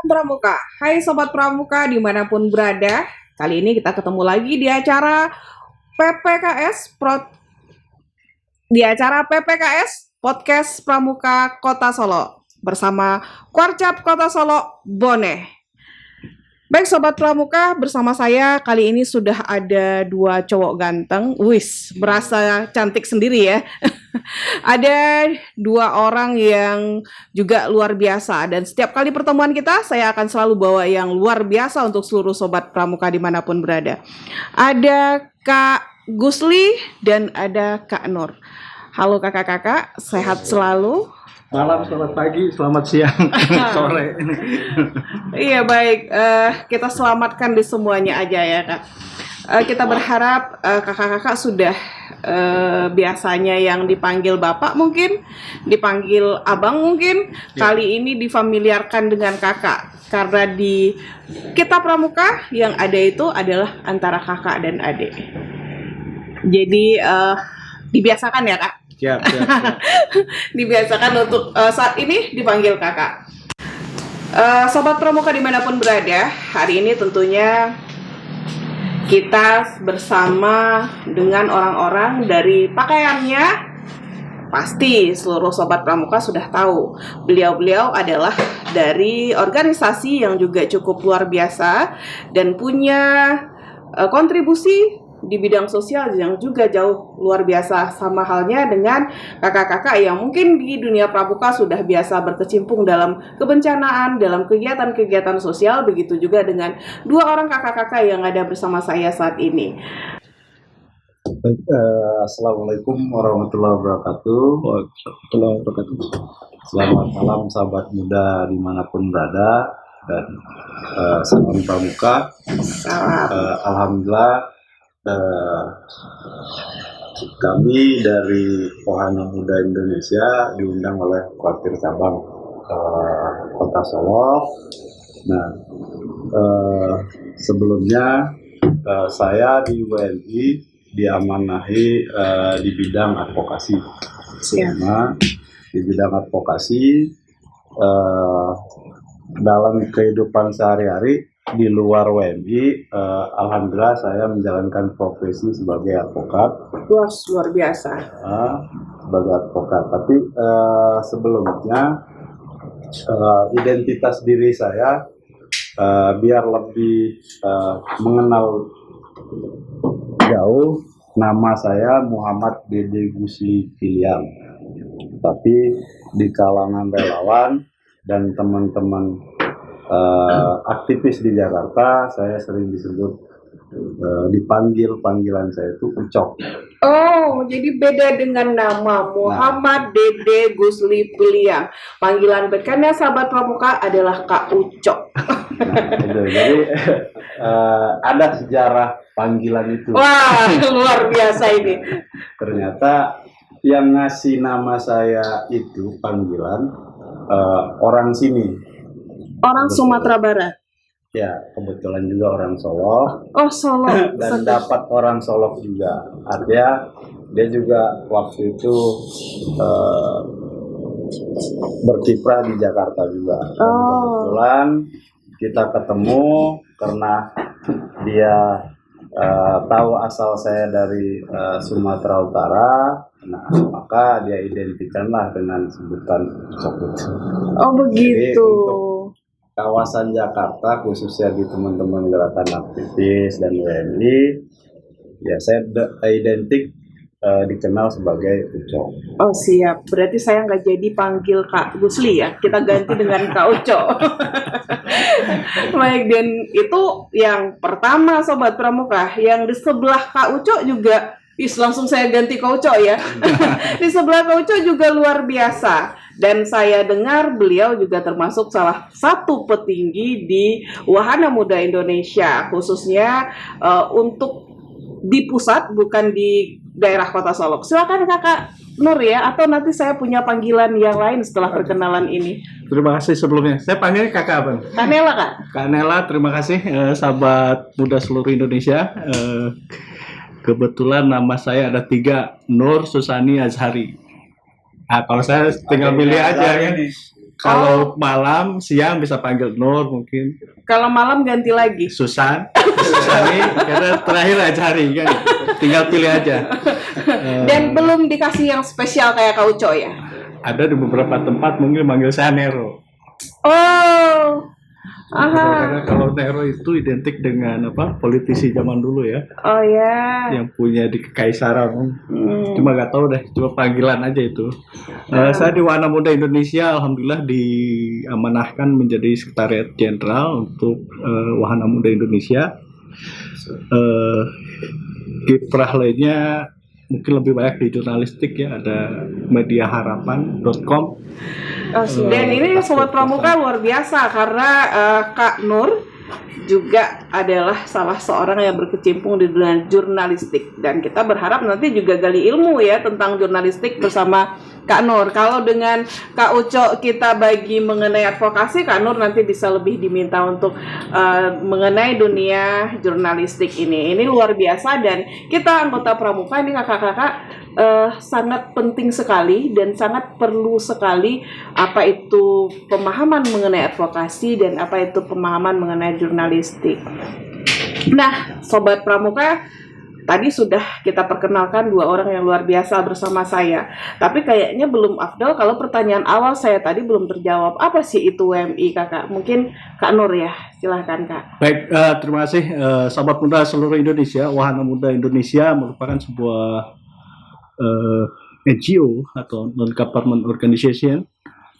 Pramuka. Hai Sobat Pramuka dimanapun berada. Kali ini kita ketemu lagi di acara PPKS Podcast Pramuka Kota Solo bersama Kwarcap Kota Solo Boneh. Baik Sobat Pramuka, bersama saya kali ini sudah ada dua cowok ganteng. Wis, berasa cantik sendiri ya. Ada dua orang yang juga luar biasa. Dan setiap kali pertemuan kita, saya akan selalu bawa yang luar biasa untuk seluruh Sobat Pramuka dimanapun berada. Ada Kak Gusli dan ada Kak Nur. Halo kakak-kakak, sehat selalu? Malam, selamat pagi, selamat siang, sore. Iya baik, kita selamatkan di semuanya aja ya Kak. Kita berharap kakak-kakak sudah biasanya yang dipanggil bapak mungkin, dipanggil abang mungkin, kali ini difamiliarkan dengan kakak. Karena di kita Pramuka yang ada itu adalah antara kakak dan adik. Jadi dibiasakan ya Kak? Siap. Dibiasakan untuk saat ini dipanggil kakak. Sobat Pramuka dimanapun berada, hari ini tentunya kita bersama dengan orang-orang dari pakaiannya. Pasti seluruh Sobat Pramuka sudah tahu, beliau-beliau adalah dari organisasi yang juga cukup luar biasa dan punya kontribusi di bidang sosial yang juga jauh luar biasa, sama halnya dengan kakak-kakak yang mungkin di dunia pramuka sudah biasa berkecimpung dalam kebencanaan, dalam kegiatan-kegiatan sosial, begitu juga dengan dua orang kakak-kakak yang ada bersama saya saat ini. Assalamualaikum warahmatullahi wabarakatuh. Selamat malam sahabat muda dimanapun berada dan salam pramuka. Alhamdulillah. Kami dari Wahana Muda Indonesia diundang oleh Kuartir Cabang Kota Solo. Nah, sebelumnya saya di WNI diamanahi di bidang advokasi. Selama di bidang advokasi dalam kehidupan sehari-hari di luar WMI, alhamdulillah saya menjalankan profesi sebagai advokat. Luar biasa. Sebagai advokat. Tapi sebelumnya identitas diri saya biar lebih mengenal jauh, nama saya Muhammad Dede Gusli Piliang. Tapi di kalangan relawan dan teman-teman aktivis di Jakarta, saya sering disebut panggilan saya itu Ucok. Oh, jadi beda dengan nama Muhammad Dede Gusli Piliang. Panggilan berkannya sahabat pramuka adalah Kak Ucok. Jadi ada sejarah panggilan itu. Wah, luar biasa ini. Ternyata yang ngasih nama saya itu panggilan orang sini. Orang Sumatera Barat. Ya, kebetulan juga orang Solo. Oh, Solo. Dan dapat orang Solo juga. Artinya dia juga waktu itu berkiprah di Jakarta juga. Dan kebetulan kita ketemu karena dia tahu asal saya dari Sumatera Utara. Nah, maka dia identikanlah dengan sebutan Ucok itu. Oh, begitu. Kawasan Jakarta khususnya di teman-teman gerakan aktivis dan WNI, ya saya identik dikenal sebagai Ucok. Oh siap, berarti saya nggak jadi panggil Kak Gusli ya, kita ganti dengan Kak Ucok. Baik, dan itu yang pertama Sobat Pramuka. Yang di sebelah Kak Ucok juga, langsung saya ganti Kak Ucok ya. Di sebelah Kak Ucok juga luar biasa. Dan saya dengar beliau juga termasuk salah satu petinggi di Wahana Muda Indonesia, khususnya untuk di pusat, bukan di daerah Kota Solo. Silakan Kakak Nur ya, atau nanti saya punya panggilan yang lain setelah perkenalan ini. Terima kasih sebelumnya. Saya panggil Kakak Abang. Kanela Kak. Kak Nela, terima kasih sahabat muda seluruh Indonesia. Kebetulan nama saya ada 3, Nur Susani Azhari. Nah, kalau saya tinggal pilih aja ya. Kalau malam, siang bisa panggil Nur mungkin. Kalau malam ganti lagi. Susan, Susani, karena terakhir aja hari kan. Tinggal pilih aja. Dan belum dikasih yang spesial kayak Kak Uco ya? Ada di beberapa tempat mungkin manggil saya Nero. Oh, aha. Karena kalau Nero itu identik dengan politisi zaman dulu ya, Oh ya. yang punya di kekaisaran. Cuma nggak tahu deh, cuma panggilan aja itu. Saya di Wahana Muda Indonesia, alhamdulillah diamanahkan menjadi sekretariat jenderal untuk Wahana Muda Indonesia. Kiprah lainnya mungkin lebih banyak di jurnalistik ya, ada mediaharapan.com. Dan ini Sobat Pramuka luar biasa karena Kak Nur juga adalah salah seorang yang berkecimpung di dunia jurnalistik, dan kita berharap nanti juga gali ilmu ya tentang jurnalistik bersama Kak Nur. Kalau dengan Kak Uco kita bagi mengenai advokasi, Kak Nur nanti bisa lebih diminta untuk mengenai dunia jurnalistik ini. Ini luar biasa, dan kita anggota Pramuka ini kakak-kakak sangat penting sekali dan sangat perlu sekali apa itu pemahaman mengenai advokasi dan apa itu pemahaman mengenai jurnalistik. Nah, Sobat Pramuka, tadi sudah kita perkenalkan dua orang yang luar biasa bersama saya. Tapi kayaknya belum afdal kalau pertanyaan awal saya tadi belum terjawab. Apa sih itu WMI, Kakak? Mungkin Kak Nur ya, silahkan Kak. Baik, terima kasih sahabat muda seluruh Indonesia. Wahana Muda Indonesia merupakan sebuah NGO atau non-government organization,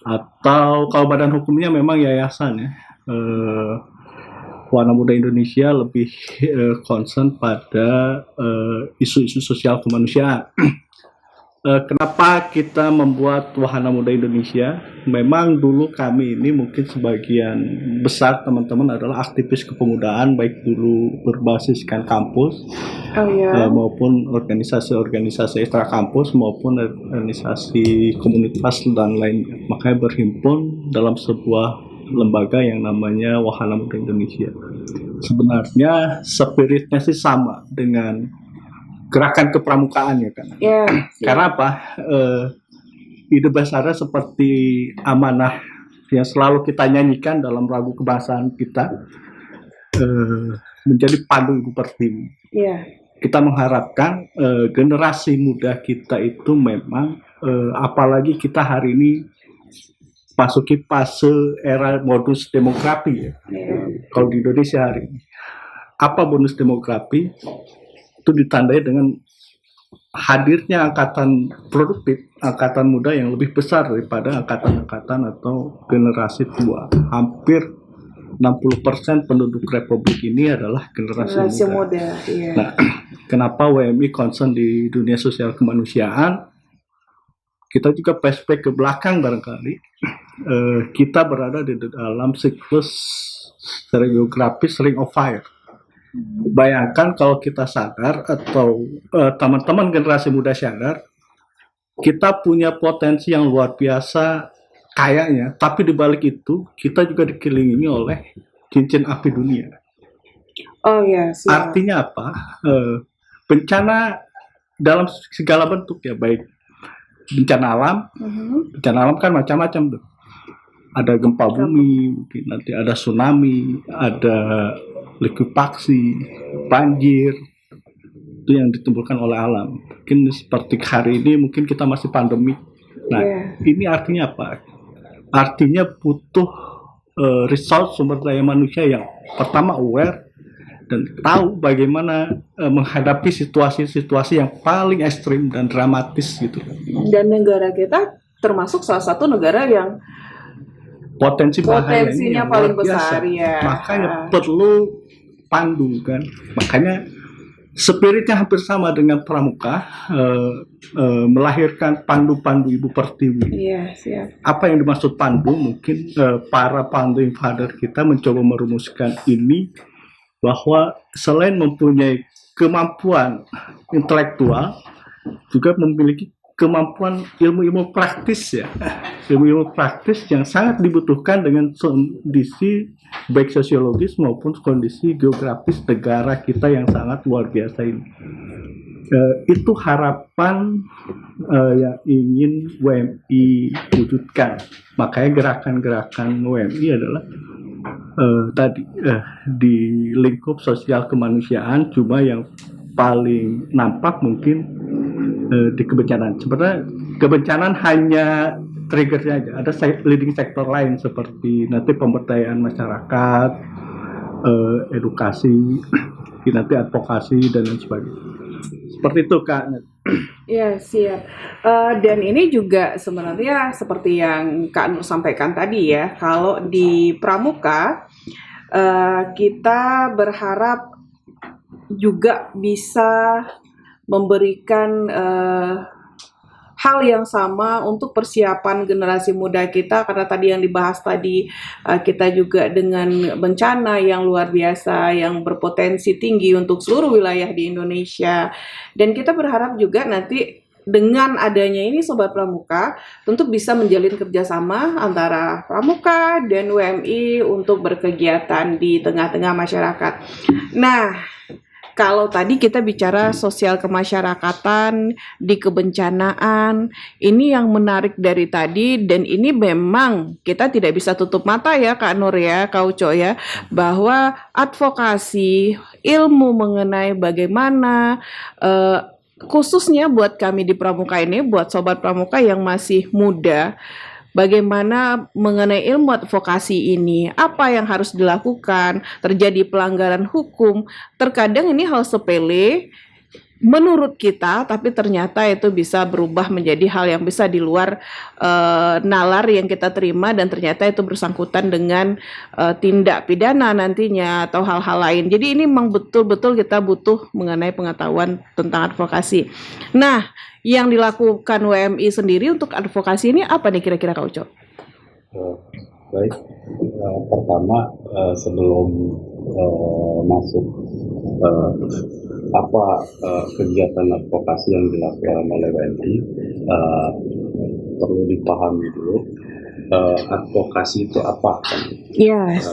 atau kalau badan hukumnya memang yayasan ya. Wahana Muda Indonesia lebih concern pada isu-isu sosial kemanusiaan. Kenapa kita membuat Wahana Muda Indonesia? Memang dulu kami ini mungkin sebagian besar teman-teman adalah aktivis kepemudaan, baik dulu berbasiskan kampus maupun organisasi-organisasi ekstra kampus maupun organisasi komunitas dan lainnya. Makanya berhimpun dalam sebuah lembaga yang namanya Wahana Muda Indonesia. Sebenarnya spiritnya sih sama dengan gerakan kepramukaan ya kan. Karena apa? Ide besarnya seperti amanah yang selalu kita nyanyikan dalam lagu kebangsaan kita, menjadi pandu Ibu Pertiwi. Kita mengharapkan generasi muda kita itu memang apalagi kita hari ini masuki fase era bonus demografi ya. Kalau di Indonesia hari ini, apa bonus demografi? Itu ditandai dengan hadirnya angkatan produktif, angkatan muda yang lebih besar daripada angkatan-angkatan atau generasi tua. Hampir 60% penduduk Republik ini adalah generasi muda. Nah, kenapa WMI concern di dunia sosial kemanusiaan? Kita juga flashback ke belakang barangkali. Kita berada di dalam siklus secara geografis Ring of Fire. Bayangkan kalau kita sadar atau teman-teman generasi muda sadar, kita punya potensi yang luar biasa kayaknya, tapi di balik itu kita juga dikelilingi oleh cincin api dunia. Artinya apa? Bencana dalam segala bentuk ya, baik bencana alam. Bencana alam kan macam-macam tuh. Ada gempa bumi, mungkin nanti ada tsunami, ada likuifaksi, banjir, itu yang ditimbulkan oleh alam. Mungkin seperti hari ini mungkin kita masih pandemi. Nah, ini artinya apa? Artinya butuh resource sumber daya manusia yang pertama aware dan tahu bagaimana menghadapi situasi-situasi yang paling ekstrim dan dramatis gitu. Dan negara kita termasuk salah satu negara yang potensinya paling besar ya. Makanya perlu pandu kan. Makanya spiritnya hampir sama dengan Pramuka, melahirkan pandu-pandu Ibu Pertiwi. Apa yang dimaksud pandu? Mungkin para founding father kita mencoba merumuskan ini, bahwa selain mempunyai kemampuan intelektual, juga memiliki kemampuan ilmu-ilmu praktis ya, ilmu-ilmu praktis yang sangat dibutuhkan dengan kondisi baik sosiologis maupun kondisi geografis negara kita yang sangat luar biasa ini. Itu harapan yang ingin WMI wujudkan. Makanya gerakan-gerakan WMI adalah tadi di lingkup sosial kemanusiaan, cuma yang paling nampak mungkin di kebencanaan. Sebenarnya kebencanaan hanya triggernya aja. Ada leading sektor lain seperti nanti pemberdayaan masyarakat, edukasi, nanti advokasi dan lain sebagainya. Seperti itu Kak. Ya, siap. Dan ini juga sebenarnya seperti yang Kak Nur sampaikan tadi ya, kalau di Pramuka kita berharap juga bisa memberikan hal yang sama untuk persiapan generasi muda kita, karena tadi yang dibahas tadi kita juga dengan bencana yang luar biasa yang berpotensi tinggi untuk seluruh wilayah di Indonesia, dan kita berharap juga nanti dengan adanya ini Sobat Pramuka tentu bisa menjalin kerjasama antara Pramuka dan WMI untuk berkegiatan di tengah-tengah masyarakat. Nah, kalau tadi kita bicara sosial kemasyarakatan di kebencanaan, ini yang menarik dari tadi, dan ini memang kita tidak bisa tutup mata ya Kak Nur ya, Kak Uco ya, bahwa advokasi ilmu mengenai bagaimana khususnya buat kami di Pramuka ini, buat Sobat Pramuka yang masih muda, bagaimana mengenai ilmu advokasi ini, apa yang harus dilakukan, terjadi pelanggaran hukum, terkadang ini hal sepele menurut kita, tapi ternyata itu bisa berubah menjadi hal yang bisa di luar nalar yang kita terima, dan ternyata itu bersangkutan dengan tindak pidana nantinya atau hal-hal lain. Jadi ini memang betul-betul kita butuh mengenai pengetahuan tentang advokasi. Nah, yang dilakukan WMI sendiri untuk advokasi ini apa nih kira-kira Kak Uco? Baik, pertama sebelum masuk kegiatan advokasi yang dilakukan oleh WMI, perlu dipahami dulu advokasi itu apa kan? Yes.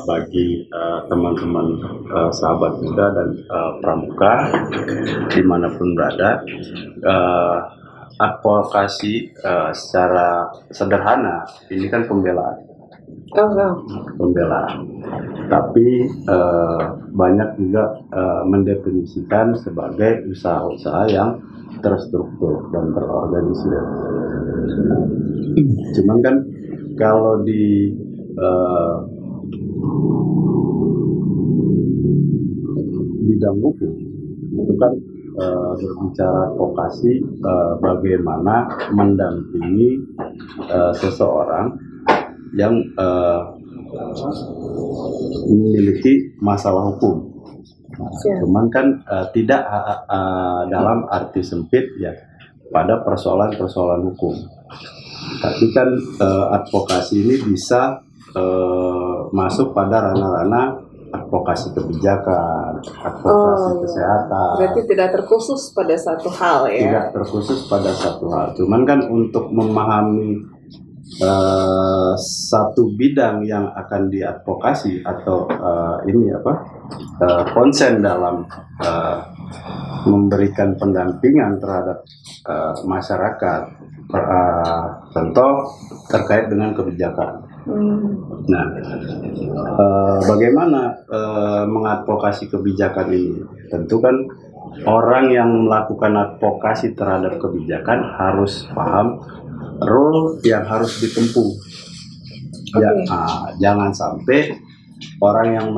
Bagi teman-teman sahabat muda dan pramuka dimanapun berada, advokasi secara sederhana ini kan pembelaan. Pembelaan. Tapi banyak juga mendefinisikan sebagai usaha-usaha yang terstruktur dan terorganisir. Cuman kan kalau di bidang hukum itu kan berbicara advokasi bagaimana mendampingi seseorang yang memiliki masalah hukum. Cuman kan tidak dalam arti sempit ya pada persoalan-persoalan hukum. Tapi kan advokasi ini bisa masuk pada ranah-ranah advokasi kebijakan, advokasi kesehatan. Berarti tidak terkhusus pada satu hal ya? Tidak terkhusus pada satu hal. Cuman kan untuk memahami satu bidang yang akan diadvokasi atau konsen dalam memberikan pendampingan terhadap masyarakat, contoh terkait dengan kebijakan. Nah, bagaimana mengadvokasi kebijakan ini? Tentu kan orang yang melakukan advokasi terhadap kebijakan harus paham role yang harus ditempuh. Ya, jangan sampai orang yang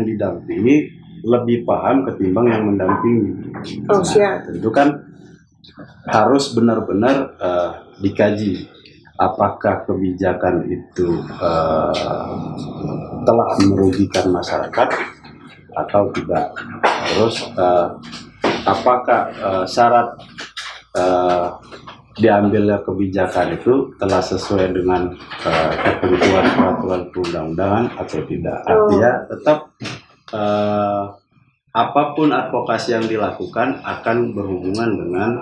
didampingi lebih paham ketimbang yang mendampingi. Tentu kan harus benar-benar dikaji apakah kebijakan itu telah merugikan masyarakat atau tidak. Terus apakah syarat diambilnya kebijakan itu telah sesuai dengan ketentuan peraturan perundang-undangan atau tidak. Artinya tetap apapun advokasi yang dilakukan akan berhubungan dengan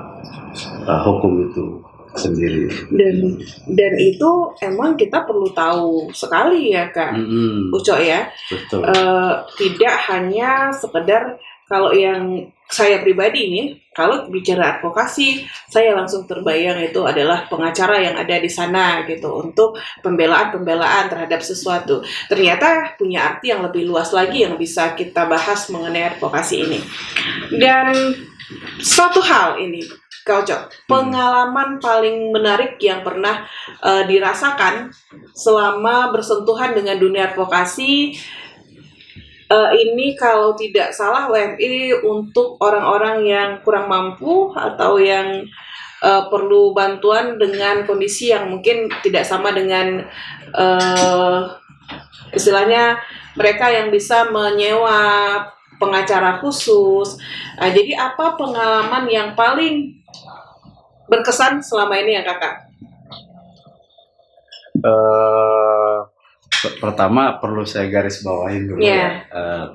hukum itu sendiri. Dan itu emang kita perlu tahu sekali ya Kak Uco ya. Betul. Tidak hanya sekedar kalau yang saya pribadi ini, kalau bicara advokasi, saya langsung terbayang itu adalah pengacara yang ada di sana gitu untuk pembelaan terhadap sesuatu. Ternyata punya arti yang lebih luas lagi yang bisa kita bahas mengenai advokasi ini. Dan satu hal ini, Kak Oco, pengalaman paling menarik yang pernah dirasakan selama bersentuhan dengan dunia advokasi. Ini kalau tidak salah WMI untuk orang-orang yang kurang mampu atau yang perlu bantuan dengan kondisi yang mungkin tidak sama dengan istilahnya mereka yang bisa menyewa pengacara khusus. Jadi apa pengalaman yang paling berkesan selama ini ya Kakak? Pertama perlu saya garis bawahin dulu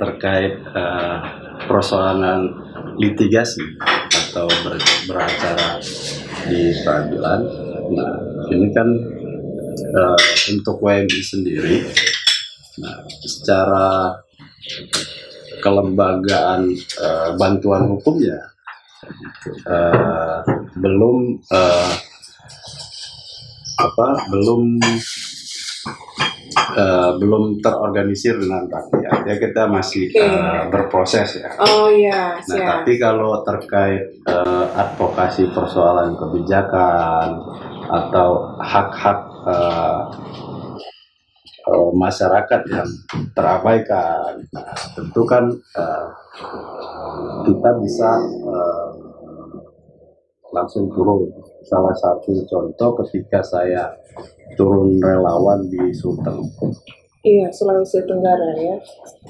terkait persoalan litigasi atau beracara di peradilan. Nah, ini kan untuk WMI sendiri, secara kelembagaan bantuan hukumnya belum terorganisir dengan rapi. Artinya kita masih berproses ya. Oh iya. Nah, tapi kalau terkait advokasi persoalan kebijakan atau hak-hak masyarakat yang terabaikan, nah, tentu kan kita bisa langsung turun. Salah satu contoh ketika saya turun relawan di Sulteng. Iya, Sulawesi Tenggara ya.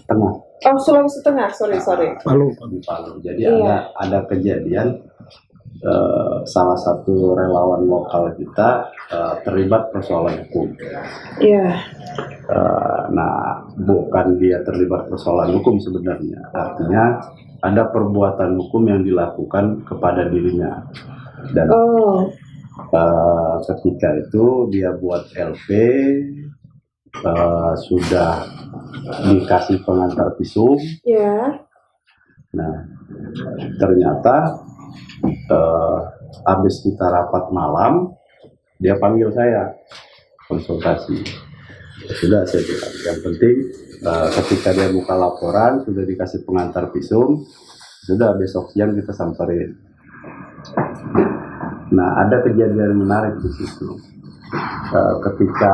Tengah. Oh, Sulawesi Tengah, sorry. Palu. Di Palu. Jadi ada kejadian salah satu relawan lokal kita terlibat persoalan hukum. Iya. Nah, bukan dia terlibat persoalan hukum sebenarnya. Artinya ada perbuatan hukum yang dilakukan kepada dirinya. Dan ketika itu dia buat LP, sudah dikasih pengantar visum. Ya. Nah, ternyata habis kita rapat malam, dia panggil saya konsultasi. Sudah saya bilang, yang penting ketika dia buka laporan sudah dikasih pengantar visum, sudah besok siang kita samperin. Nah, ada kejadian menarik di situ. Ketika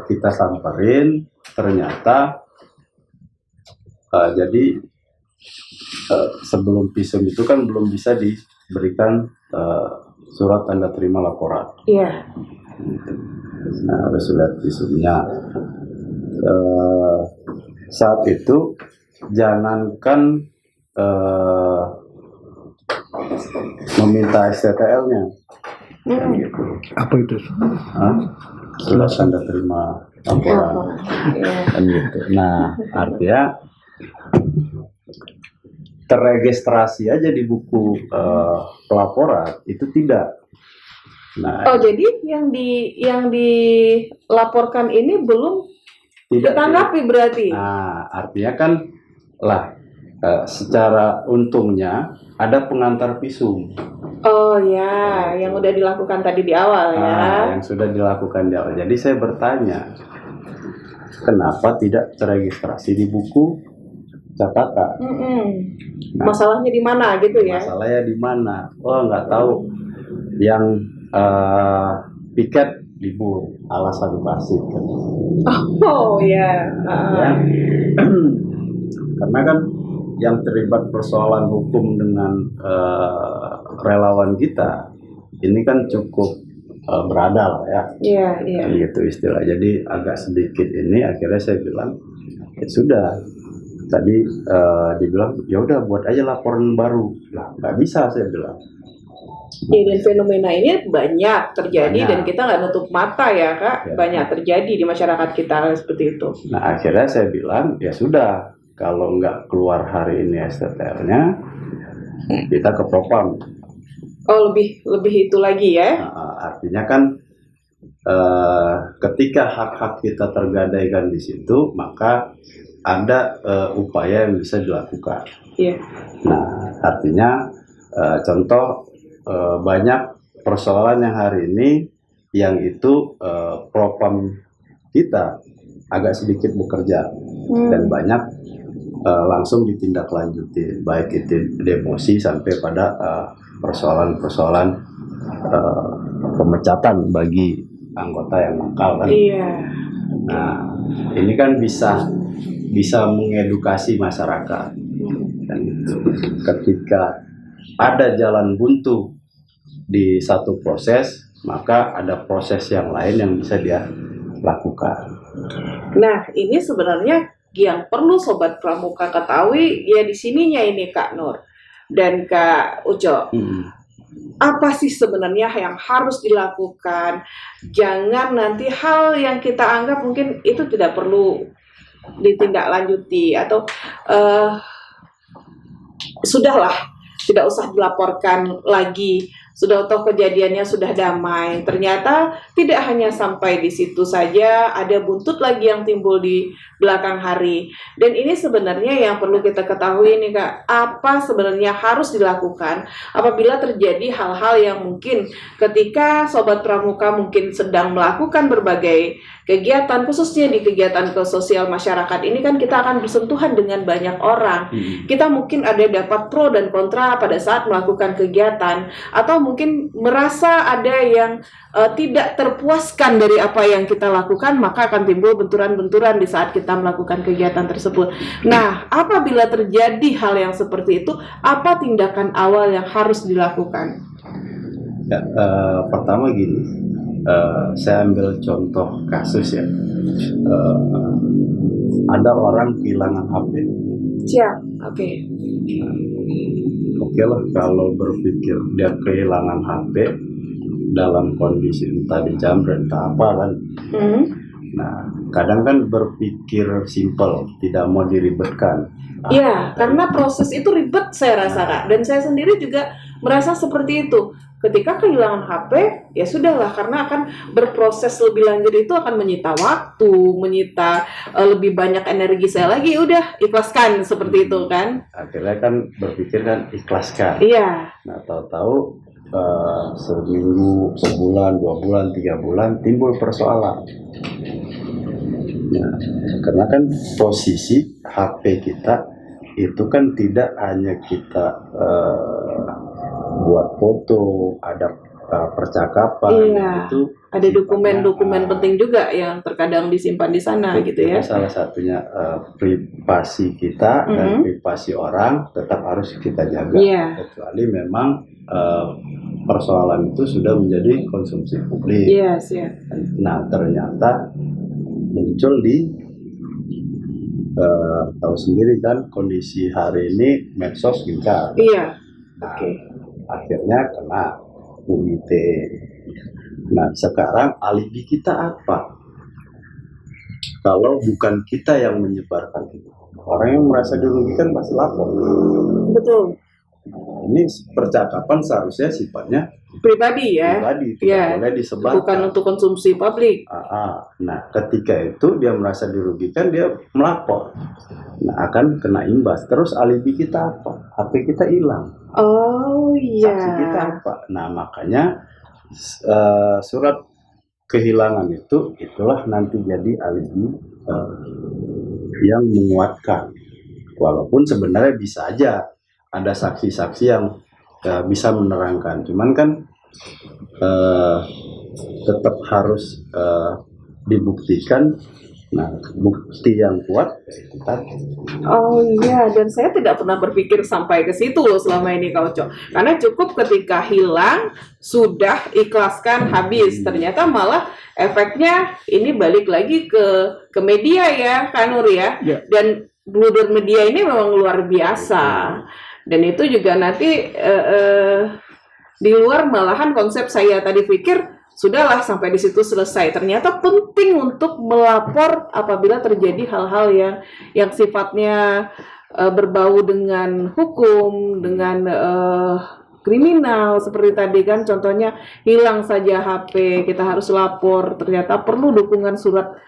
kita samperin, ternyata jadi sebelum visum itu kan belum bisa diberikan surat tanda terima laporan. Iya. Nah, harus lihat visumnya. Saat itu jangankan meminta STTL-nya. Gitu. Apa itu? Surat tanda terima laporan. Kan gitu. Nah, artinya terregistrasi aja di buku pelaporan itu tidak. Nah, jadi yang dilaporkan ini belum ditanggapi berarti. Nah, artinya kan secara untungnya ada pengantar visum. Oh ya, yang udah dilakukan tadi di awal ya. Yang sudah dilakukan di awal. Jadi saya bertanya, kenapa tidak terregistrasi di buku catatan? Nah, masalahnya di mana gitu ya? Masalahnya di mana? Oh, nggak tahu. Yang piket libur, alasan klasik. Oh ya. Karena kan yang terlibat persoalan hukum dengan relawan kita ini kan cukup berada lah ya. Iya. Gitu istilah. Jadi agak sedikit ini akhirnya saya bilang ya sudah. Tadi dibilang ya udah buat aja laporan baru. Lah nggak bisa saya bilang. Ya, dan fenomena ini banyak terjadi dan kita nggak nutup mata ya Kak. Ya. Banyak terjadi di masyarakat kita seperti itu. Nah akhirnya saya bilang ya sudah. Kalau nggak keluar hari ini STTL-nya, kita ke Propam. Oh lebih itu lagi ya? Artinya kan ketika hak-hak kita tergadaikan di situ, maka ada upaya yang bisa dilakukan. Iya. Nah, artinya contoh banyak persoalan yang hari ini yang itu propam kita agak sedikit bekerja dan banyak langsung ditindaklanjuti, baik itu demosi sampai pada persoalan-persoalan pemecatan bagi anggota yang nakal kan. Iya. Nah, ini kan bisa mengedukasi masyarakat. Dan ketika ada jalan buntu di satu proses, maka ada proses yang lain yang bisa dia lakukan. Nah, ini sebenarnya yang perlu Sobat Pramuka ketahui ya di sininya ini Kak Nur dan Kak Ujo. Apa sih sebenarnya yang harus dilakukan? Jangan nanti hal yang kita anggap mungkin itu tidak perlu ditindaklanjuti atau sudahlah, tidak usah dilaporkan lagi. Sudah toh kejadiannya sudah damai. Ternyata tidak hanya sampai di situ saja, ada buntut lagi yang timbul di belakang hari. Dan ini sebenarnya yang perlu kita ketahui nih Kak, apa sebenarnya harus dilakukan apabila terjadi hal-hal yang mungkin ketika Sobat Pramuka mungkin sedang melakukan berbagai kegiatan, khususnya di kegiatan sosial masyarakat ini kan kita akan bersentuhan dengan banyak orang. Kita mungkin ada dapat pro dan kontra pada saat melakukan kegiatan, atau mungkin merasa ada yang tidak terpuaskan dari apa yang kita lakukan, maka akan timbul benturan-benturan di saat kita melakukan kegiatan tersebut. Nah, apabila terjadi hal yang seperti itu, apa tindakan awal yang harus dilakukan? Ya, pertama gini, saya ambil contoh kasus ya. Ada orang kehilangan HP. Siap, oke. Oke lah, kalau berpikir dia kehilangan HP dalam kondisi entah dijamret entah apa kan. Nah, kadang kan berpikir simpel, tidak mau diribetkan. Iya, karena proses itu ribet saya rasa Kak, dan saya sendiri juga merasa seperti itu. Ketika kehilangan HP, ya sudahlah, karena akan berproses lebih lanjut itu akan menyita waktu, menyita lebih banyak energi saya lagi, udah ikhlaskan seperti itu kan. Akhirnya kan berpikir kan ikhlaskan. Iya. Nah, tahu-tahu seminggu, sebulan, 2 bulan, 3 bulan timbul persoalan. Nah, karena kan posisi HP kita itu kan tidak hanya kita buat foto, ada percakapan, iya. Itu ada dokumen-dokumen penting juga yang terkadang disimpan di sana gitu ya. Salah satunya privasi kita dan privasi orang tetap harus kita jaga. Kecuali memang persoalan itu sudah menjadi konsumsi publik. Yes. Nah, ternyata muncul di tahu sendiri kan kondisi hari ini medsos gencar. Iya. Nah, akhirnya kena UIT. Nah, sekarang alibi kita apa? Kalau bukan kita yang menyebarkan itu, orang yang merasa dirugikan pasti lapor. Betul. Ini percakapan seharusnya sifatnya pribadi ya. Pribadi, tidak boleh disebarkan. Bukan untuk konsumsi publik. Nah, ketika itu dia merasa dirugikan, dia melapor. Nah, akan kena imbas. Terus alibi kita apa? HP kita hilang. Oh iya. Saksi kita apa? Nah, makanya surat kehilangan itulah nanti jadi alibi yang menguatkan. Walaupun sebenarnya bisa aja ada saksi-saksi yang bisa menerangkan, cuman kan tetap harus dibuktikan. Nah, bukti yang kuat itu tadi. Oh iya, dan saya tidak pernah berpikir sampai ke situ loh selama ini Kak Uco. Karena cukup ketika hilang, sudah ikhlaskan, habis. Ternyata malah efeknya ini balik lagi ke media ya, Kak Nur ya. Dan blunder media ini memang luar biasa. Dan itu juga nanti di luar malahan konsep saya tadi pikir, sudahlah sampai di situ selesai. Ternyata penting untuk melapor apabila terjadi hal-hal yang sifatnya berbau dengan hukum, dengan kriminal seperti tadi kan, contohnya hilang saja HP, kita harus lapor, ternyata perlu dukungan surat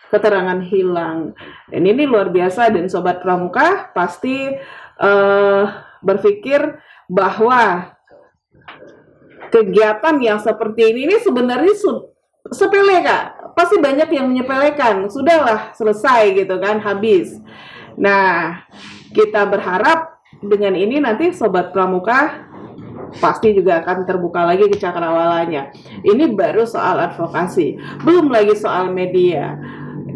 keterangan hilang. Dan ini luar biasa, dan Sobat Pramuka pasti berpikir bahwa kegiatan yang seperti ini sebenarnya sepele Kak. Pasti banyak yang menyepelekan, sudahlah selesai gitu kan, habis. Nah, kita berharap dengan ini nanti Sobat Pramuka pasti juga akan terbuka lagi ke cakrawalanya. Ini baru soal advokasi, belum lagi soal media.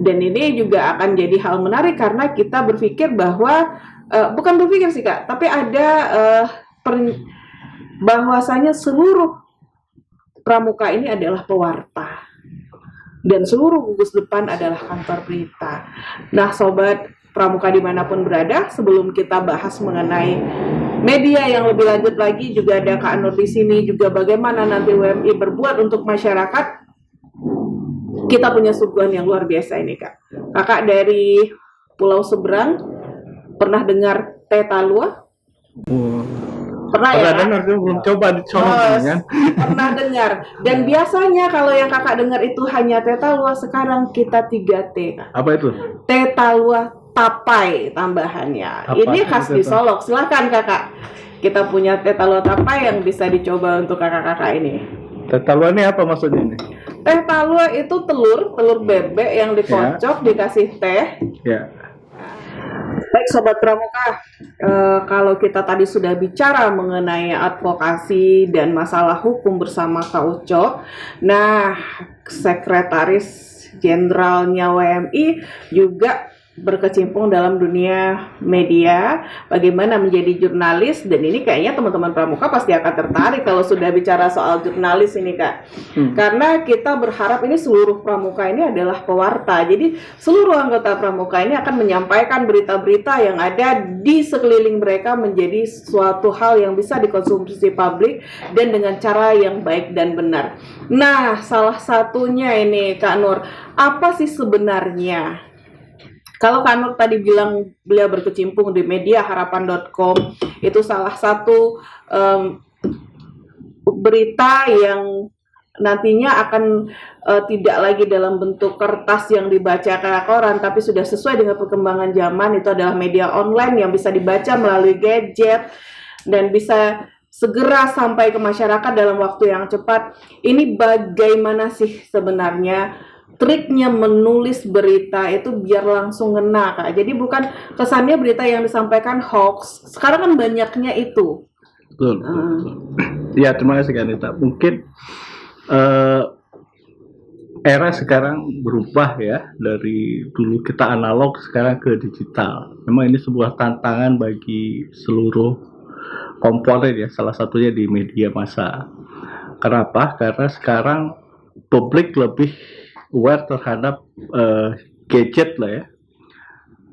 Dan ini juga akan jadi hal menarik karena kita berpikir bahwa bukan berpikir sih Kak, tapi ada bahwasanya seluruh pramuka ini adalah pewarta dan seluruh gugus depan adalah kantor berita. Nah, Sobat Pramuka dimanapun berada, sebelum kita bahas mengenai media yang lebih lanjut lagi, juga ada Kak Nur di sini, juga bagaimana nanti WMI berbuat untuk masyarakat. Kita punya suguhan yang luar biasa ini Kak. Kakak dari Pulau Seberang, pernah dengar teh talua? Pernah ya? Dengar, belum coba dicolok kan? Pernah dengar. Dan biasanya kalau yang kakak dengar itu hanya teh talua, sekarang kita 3T. Apa itu? Teh talua tapai tambahannya. Apa ini khas di Solok. Silakan kakak. Kita punya teh talua tapai yang bisa dicoba untuk kakak-kakak ini. Teh talua ini apa maksudnya ini? Teh talua itu telur bebek yang dikocok, dikasih teh. Ya. Baik Sobat Pramuka, kalau kita tadi sudah bicara mengenai advokasi dan masalah hukum bersama Kak Uco, nah Sekretaris Jenderalnya WMI juga berkecimpung dalam dunia media, bagaimana menjadi jurnalis, dan ini kayaknya teman-teman pramuka pasti akan tertarik kalau sudah bicara soal jurnalis ini Kak. Karena kita berharap ini seluruh pramuka ini adalah pewarta, jadi seluruh anggota pramuka ini akan menyampaikan berita-berita yang ada di sekeliling mereka menjadi suatu hal yang bisa dikonsumsi publik dan dengan cara yang baik dan benar. Nah, salah satunya ini Kak Nur, apa sih sebenarnya? Kalau Kak Nur tadi bilang beliau berkecimpung di media harapan.com, itu salah satu berita yang nantinya akan tidak lagi dalam bentuk kertas yang dibaca kayak koran, tapi sudah sesuai dengan perkembangan zaman. Itu adalah media online yang bisa dibaca melalui gadget dan bisa segera sampai ke masyarakat dalam waktu yang cepat. Ini bagaimana sih sebenarnya triknya menulis berita itu biar langsung ngena Kak. Jadi bukan kesannya berita yang disampaikan hoax. Sekarang kan banyaknya itu. Betul. Ya, terima kasih Kanita. Mungkin era sekarang berubah ya, dari dulu kita analog sekarang ke digital. Memang ini sebuah tantangan bagi seluruh komponen ya, salah satunya di media massa. Kenapa? Karena sekarang publik lebih aware terhadap gadget lah ya.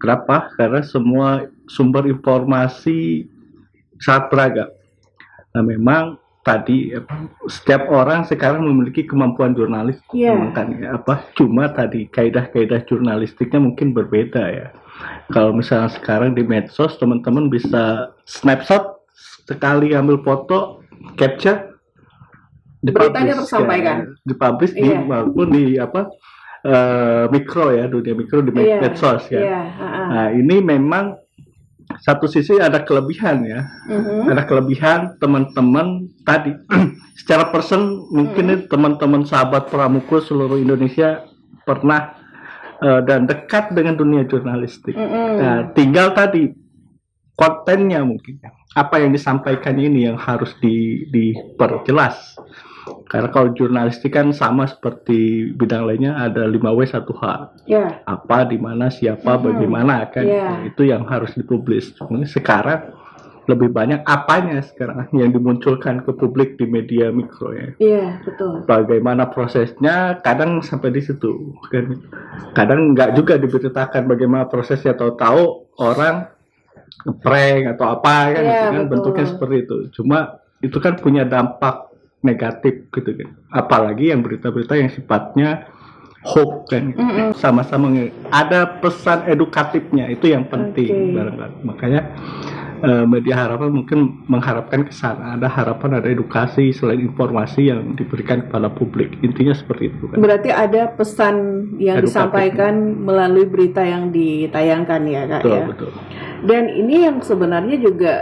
Kenapa? Karena semua sumber informasi sangat beragam. Nah, memang tadi setiap orang sekarang memiliki kemampuan jurnalis. Makanya cuma tadi kaidah-kaidah jurnalistiknya mungkin berbeda ya. Kalau misalnya sekarang di medsos teman-teman bisa snapshot, sekali ambil foto, capture, beritanya tersampaikan, dipublish walaupun di mikro ya, dunia mikro di medsos ya. Nah, ini memang satu sisi ada kelebihan ya, ada kelebihan teman-teman tadi secara person mungkin teman-teman sahabat pramuka seluruh Indonesia pernah dan dekat dengan dunia jurnalistik. Nah, tinggal tadi kontennya mungkin apa yang disampaikan ini yang harus diperjelas. Karena kalau jurnalistik kan sama seperti bidang lainnya, ada 5W 1H. Apa, di mana, siapa, bagaimana kan. Itu yang harus dipublis. Sekarang lebih banyak apanya sekarang yang dimunculkan ke publik di media mikro ya. Betul. Bagaimana prosesnya, kadang sampai di situ. Kadang nggak juga diberitakan bagaimana prosesnya, tahu orang prank atau apa kan, bentuknya seperti itu. Cuma itu kan punya dampak negatif gitu kan, apalagi yang berita-berita yang sifatnya hoax kan, sama-sama ada pesan edukatifnya, itu yang penting barangkali. Makanya media harapan mungkin mengharapkan ke sana, ada harapan, ada edukasi selain informasi yang diberikan kepada publik. Intinya seperti itu kan. Berarti ada pesan yang Edukatif. disampaikan melalui berita yang ditayangkan ya Kak Betul, ya. betul. Dan ini yang sebenarnya juga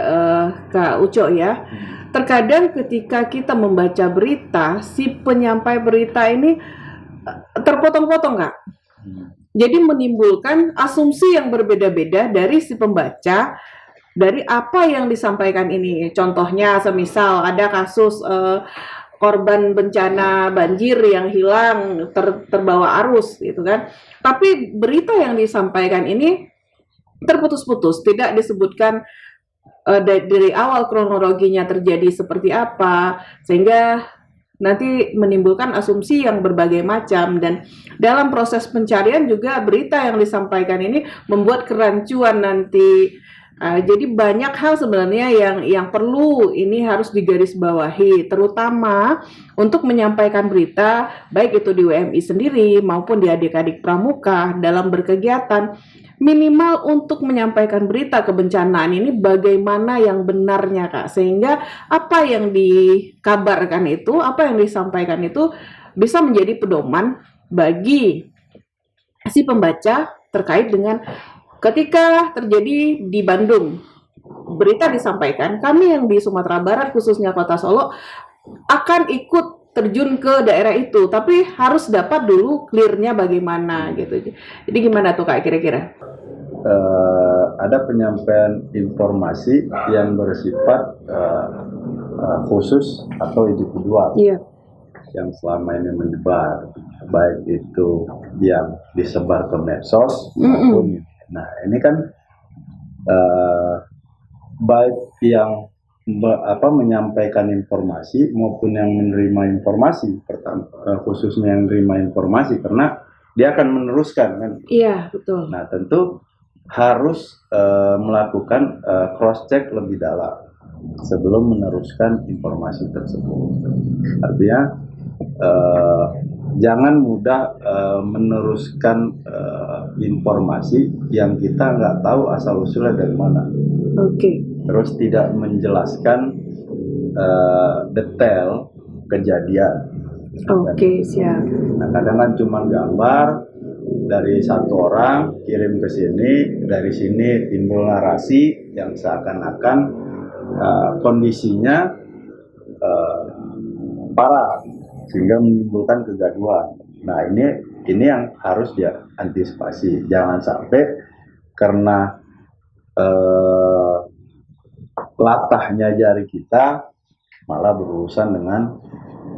Kak Uco ya. Terkadang ketika kita membaca berita, si penyampai berita ini terpotong-potong Kak. Jadi menimbulkan asumsi yang berbeda-beda dari si pembaca dari apa yang disampaikan ini. Contohnya semisal ada kasus korban bencana banjir yang hilang terbawa arus gitu kan. Tapi berita yang disampaikan ini terputus-putus, tidak disebutkan dari awal kronologinya terjadi seperti apa, sehingga nanti menimbulkan asumsi yang berbagai macam. Dan dalam proses pencarian juga berita yang disampaikan ini membuat kerancuan nanti. Jadi banyak hal sebenarnya yang perlu ini harus digarisbawahi, terutama untuk menyampaikan berita baik itu di WMI sendiri maupun di adik-adik pramuka dalam berkegiatan. Minimal untuk menyampaikan berita kebencanaan ini bagaimana yang benarnya Kak, sehingga apa yang dikabarkan itu, apa yang disampaikan itu bisa menjadi pedoman bagi si pembaca terkait dengan ketika terjadi di Bandung berita disampaikan, kami yang di Sumatera Barat khususnya Kota Solo akan ikut terjun ke daerah itu, tapi harus dapat dulu clear-nya bagaimana gitu. Jadi gimana tuh Kak kira-kira? Ada penyampaian informasi yang bersifat khusus atau individual yang selama ini menyebar, baik itu yang disebar ke medsos maupun. Nah ini kan baik yang menyampaikan informasi maupun yang menerima informasi, khususnya yang menerima informasi karena dia akan meneruskan kan. Iya betul. Nah tentu harus melakukan cross check lebih dalam sebelum meneruskan informasi tersebut. Artinya jangan mudah meneruskan informasi yang kita nggak tahu asal usulnya dari mana. Oke. Terus tidak menjelaskan detail kejadian. Oke, siap. Nah, kadang kan cuma gambar dari satu orang kirim ke sini, dari sini timbul narasi yang seakan-akan kondisinya parah sehingga menimbulkan kegaduhan. Nah, ini yang harus diantisipasi. Jangan sampai karena latahnya jari kita malah berurusan dengan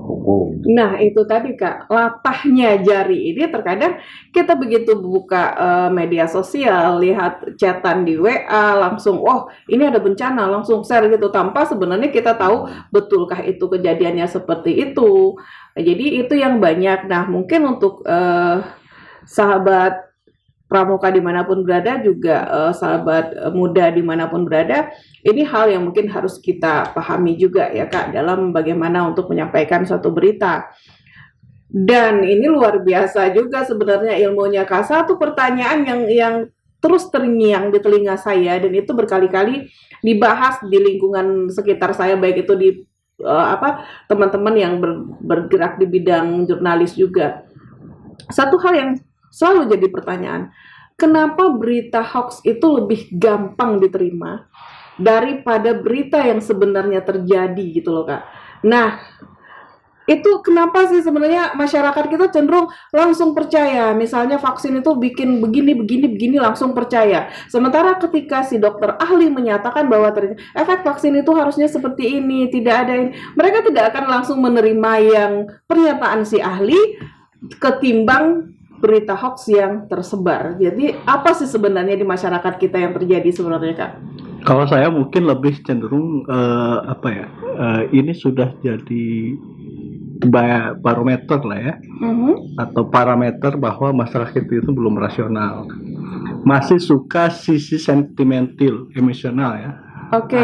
hukum. Nah itu tadi Kak, latahnya jari ini terkadang kita begitu buka media sosial, lihat chatan di WA, langsung ini ada bencana, langsung share gitu tanpa sebenarnya kita tahu betulkah itu kejadiannya seperti itu. Jadi itu yang banyak. Nah mungkin untuk sahabat pramuka dimanapun berada juga sahabat muda dimanapun berada, ini hal yang mungkin harus kita pahami juga ya Kak dalam bagaimana untuk menyampaikan suatu berita. Dan ini luar biasa juga sebenarnya ilmunya Kak. Satu pertanyaan yang terus terngiang di telinga saya dan itu berkali-kali dibahas di lingkungan sekitar saya, baik itu di teman-teman yang bergerak di bidang jurnalis juga. Satu hal yang selalu jadi pertanyaan, kenapa berita hoax itu lebih gampang diterima daripada berita yang sebenarnya terjadi gitu loh Kak. Nah, itu kenapa sih sebenarnya masyarakat kita cenderung langsung percaya, misalnya vaksin itu bikin begini langsung percaya. Sementara ketika si dokter ahli menyatakan bahwa efek vaksin itu harusnya seperti ini, tidak ada ini, mereka tidak akan langsung menerima yang pernyataan si ahli ketimbang berita hoax yang tersebar. Jadi apa sih sebenarnya di masyarakat kita yang terjadi sebenarnya Kak? Kalau saya mungkin lebih cenderung ini sudah jadi barometer lah ya, atau parameter bahwa masyarakat itu belum rasional, masih suka sisi sentimental, emosional ya. Oke.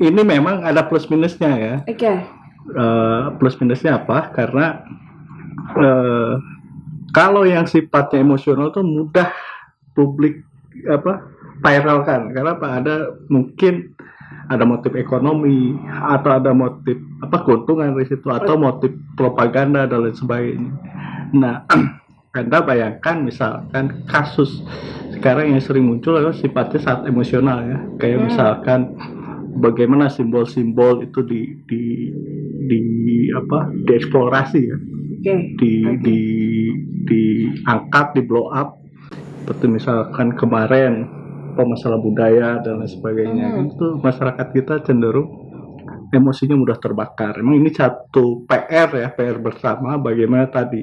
Ini memang ada plus minusnya ya. Oke. Plus minusnya apa? Karena kalau yang sifatnya emosional tuh mudah publik viralkan karena apa, ada mungkin ada motif ekonomi atau ada motif keuntungan dari situ atau motif propaganda dan lain sebagainya. Nah, Anda bayangkan misalkan kasus sekarang yang sering muncul adalah sifatnya sangat emosional ya, kayak misalkan bagaimana simbol-simbol itu dieksplorasi ya, diangkat, di blow up, seperti misalkan kemarin masalah budaya dan lain sebagainya. Itu masyarakat kita cenderung emosinya mudah terbakar. Memang ini satu PR bersama, bagaimana tadi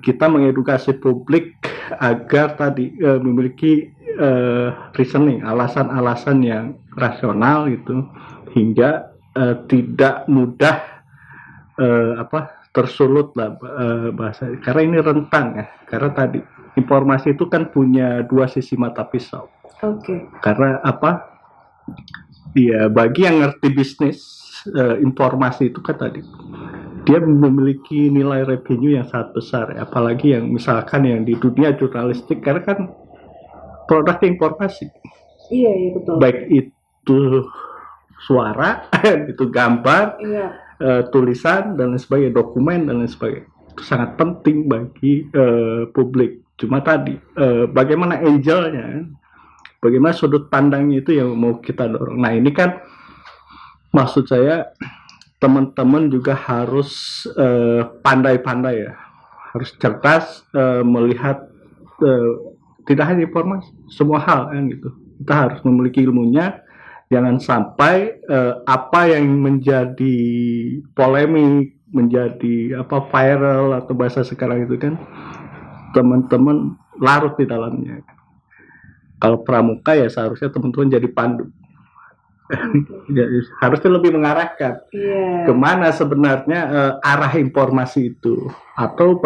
kita mengedukasi publik agar tadi memiliki reasoning, alasan-alasan yang rasional itu, hingga tidak mudah tersulut lah bahasa, karena ini rentan ya, karena tadi informasi itu kan punya dua sisi mata pisau. Karena ya bagi yang ngerti bisnis, informasi itu kan tadi dia memiliki nilai revenue yang sangat besar ya. Apalagi yang misalkan yang di dunia jurnalistik, karena kan produknya informasi. Iya betul. Baik itu suara, itu gambar, tulisan dan lain sebagainya, dokumen dan lain sebagainya, itu sangat penting bagi publik. Cuma tadi bagaimana angle-nya, bagaimana sudut pandangnya itu yang mau kita dorong. Nah ini kan maksud saya teman-teman juga harus pandai-pandai ya, harus cerdas melihat tidak hanya informasi, semua hal kan gitu. Kita harus memiliki ilmunya. Jangan sampai apa yang menjadi polemik, menjadi viral atau bahasa sekarang itu kan teman-teman larut di dalamnya. Kalau pramuka ya seharusnya teman-teman jadi pandu. Jadi, harusnya lebih mengarahkan kemana sebenarnya arah informasi itu, atau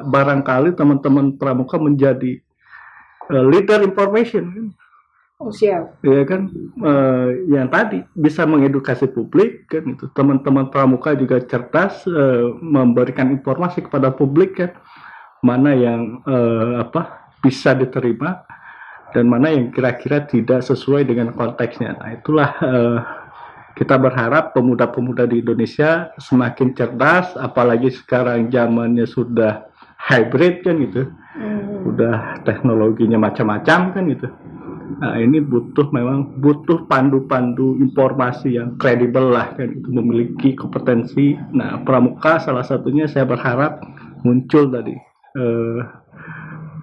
barangkali teman-teman pramuka menjadi leader information. Siap. Ya kan, yang tadi bisa mengedukasi publik kan itu. Teman-teman pramuka juga cerdas memberikan informasi kepada publik kan, mana yang bisa diterima dan mana yang kira-kira tidak sesuai dengan konteksnya. Nah itulah kita berharap pemuda-pemuda di Indonesia semakin cerdas, apalagi sekarang zamannya sudah hybrid kan gitu, udah teknologinya macam-macam kan gitu. Nah ini memang butuh pandu-pandu informasi yang kredibel lah kan, itu memiliki kompetensi. Nah pramuka salah satunya saya berharap muncul tadi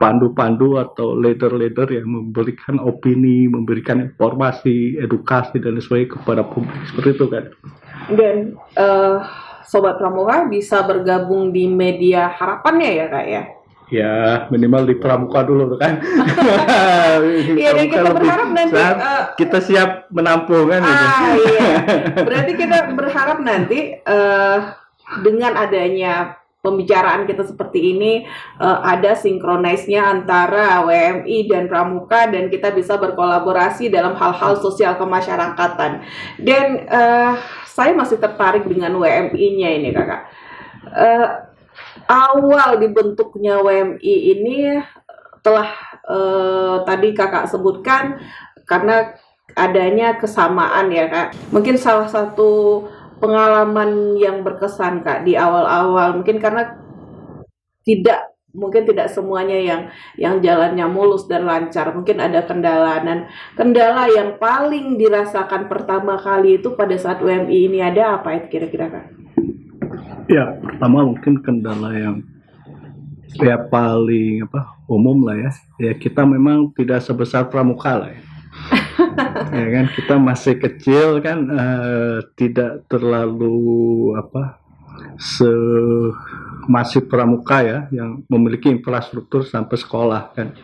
pandu-pandu atau leader-leader yang memberikan opini, memberikan informasi, edukasi dan sebagainya kepada publik, seperti itu kan. Dan Sobat Pramuka bisa bergabung di media harapannya ya Kak ya? Ya minimal di pramuka dulu kan. Iya, dan kita berharap nanti kita siap menampung kan. Iya. Berarti kita berharap nanti dengan adanya pembicaraan kita seperti ini ada sinkronisnya antara WMI dan pramuka, dan kita bisa berkolaborasi dalam hal-hal sosial kemasyarakatan. Dan saya masih tertarik dengan WMI-nya ini Kakak. Awal dibentuknya WMI ini telah tadi Kakak sebutkan karena adanya kesamaan ya Kak. Mungkin salah satu pengalaman yang berkesan Kak di awal-awal, mungkin karena tidak semuanya yang jalannya mulus dan lancar, mungkin ada kendala. Dan kendala yang paling dirasakan pertama kali itu pada saat WMI ini ada apa itu kira-kira Kak? Ya, pertama mungkin kendala yang paling umum lah ya. Ya kita memang tidak sebesar pramuka lah ya. Ya kan, kita masih kecil kan, tidak terlalu masih pramuka ya, yang memiliki infrastruktur sampai sekolah kan.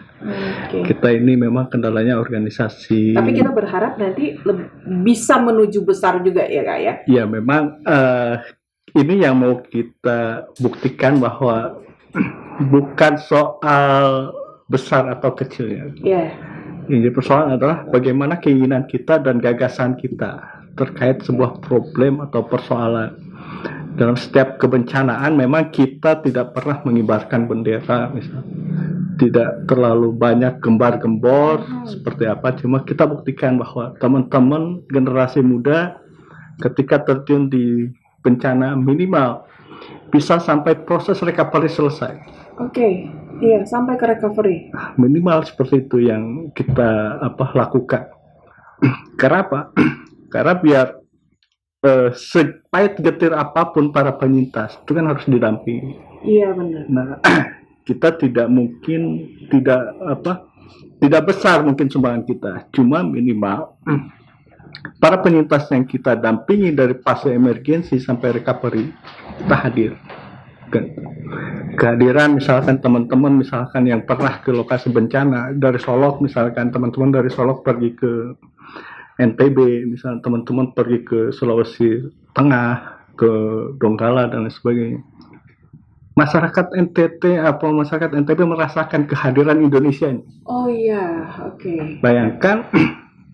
Kita ini memang kendalanya organisasi. Tapi kita berharap nanti bisa menuju besar juga ya Kak ya. Ya memang ini yang mau kita buktikan bahwa bukan soal besar atau kecilnya. Ini persoalan adalah bagaimana keinginan kita dan gagasan kita terkait sebuah problem atau persoalan. Dalam setiap kebencanaan memang kita tidak pernah mengibarkan bendera misalnya. tidak terlalu banyak gembar-gembor seperti apa, cuma kita buktikan bahwa teman-teman generasi muda ketika terjun di bencana minimal bisa sampai proses recovery selesai. Oke, iya sampai ke recovery. Minimal seperti itu yang kita lakukan. Karena apa? Karena biar sepahit getir apapun para penyintas itu kan harus didampingi. Iya benar. Nah, kita tidak besar mungkin sumbangan kita, cuma minimal para penyintas yang kita dampingi dari fase emergensi sampai recovery kita hadir. Kehadiran misalkan teman-teman misalkan yang pernah ke lokasi bencana dari Solok, misalkan teman-teman dari Solok pergi ke NTB, misalnya teman-teman pergi ke Sulawesi Tengah, ke Donggala dan lain sebagainya. Masyarakat NTT atau masyarakat NTB merasakan kehadiran Indonesia ini. Oh iya, oke. Bayangkan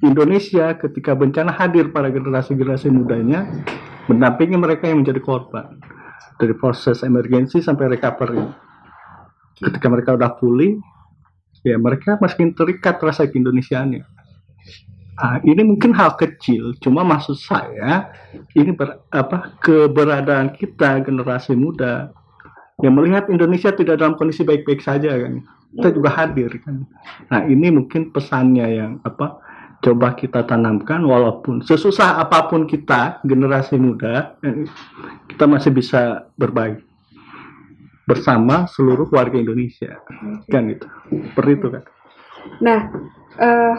Indonesia ketika bencana hadir pada generasi-generasi mudanya, mendampingi mereka yang menjadi korban dari proses emergensi sampai recovery. Ketika mereka udah pulih, ya mereka masih terikat rasa keindonesiaannya. Ini mungkin hal kecil, cuma maksud saya ini keberadaan kita generasi muda yang melihat Indonesia tidak dalam kondisi baik-baik saja kan, kita juga hadir kan. Nah ini mungkin pesannya yang coba kita tanamkan, walaupun sesusah apapun kita generasi muda, kita masih bisa berbagi bersama seluruh warga Indonesia kan itu, seperti itu kan. Nah,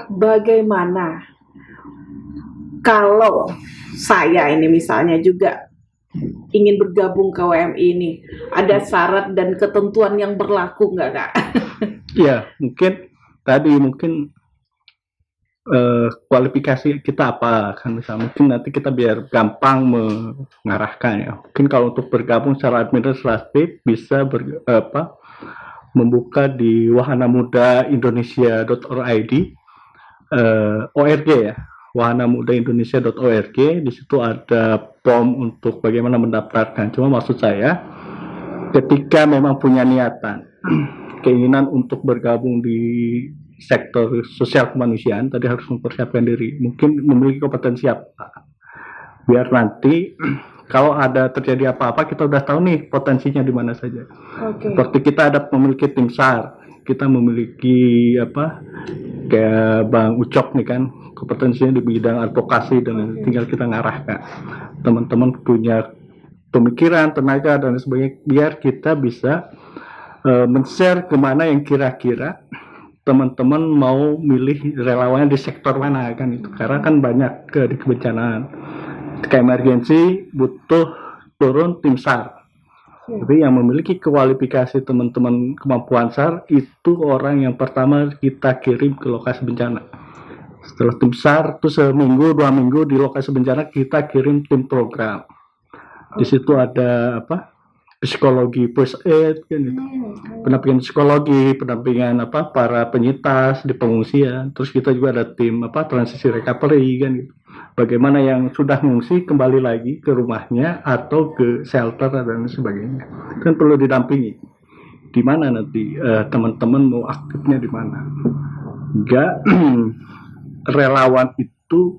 bagaimana kalau saya ini misalnya juga ingin bergabung ke WMI ini, ada syarat dan ketentuan yang berlaku nggak Kak? Ya mungkin kualifikasi kita apa kan, misalnya mungkin nanti kita biar gampang mengarahkan ya. Mungkin kalau untuk bergabung secara administratif bisa membuka di wahanamudaindonesia.org, org ya, wahanamudaindonesia.org. Di situ ada form untuk bagaimana mendaftarkan. Cuma maksud saya ketika memang punya niatan keinginan untuk bergabung di sektor sosial kemanusiaan, tadi harus mempersiapkan diri, mungkin memiliki kompetensi apa, biar nanti kalau ada terjadi apa-apa kita udah tahu nih potensinya di mana saja. Seperti kita memiliki tim SAR, kita memiliki kayak Bang Ucok nih kan, kompetensinya di bidang advokasi, dan tinggal kita ngarahkan teman-teman punya pemikiran, tenaga dan sebagainya, biar kita bisa men-share kemana yang kira-kira teman-teman mau milih relawannya di sektor mana kan itu, karena kan banyak di kebencanaan kayak emergensi butuh turun tim SAR. Jadi yang memiliki kualifikasi teman-teman kemampuan SAR itu orang yang pertama kita kirim ke lokasi bencana. Setelah tim SAR itu seminggu 2 minggu di lokasi bencana kita kirim tim program. Di situ ada psikologi first aid kan gitu. Pendampingan psikologi, pendampingan para penyintas di pengungsian. Terus kita juga ada tim transisi recovery kan gitu. Bagaimana yang sudah mengungsi kembali lagi ke rumahnya atau ke shelter dan sebagainya. Kan perlu didampingi. Di mana nanti teman-teman mau aktifnya di mana. Enggak relawan itu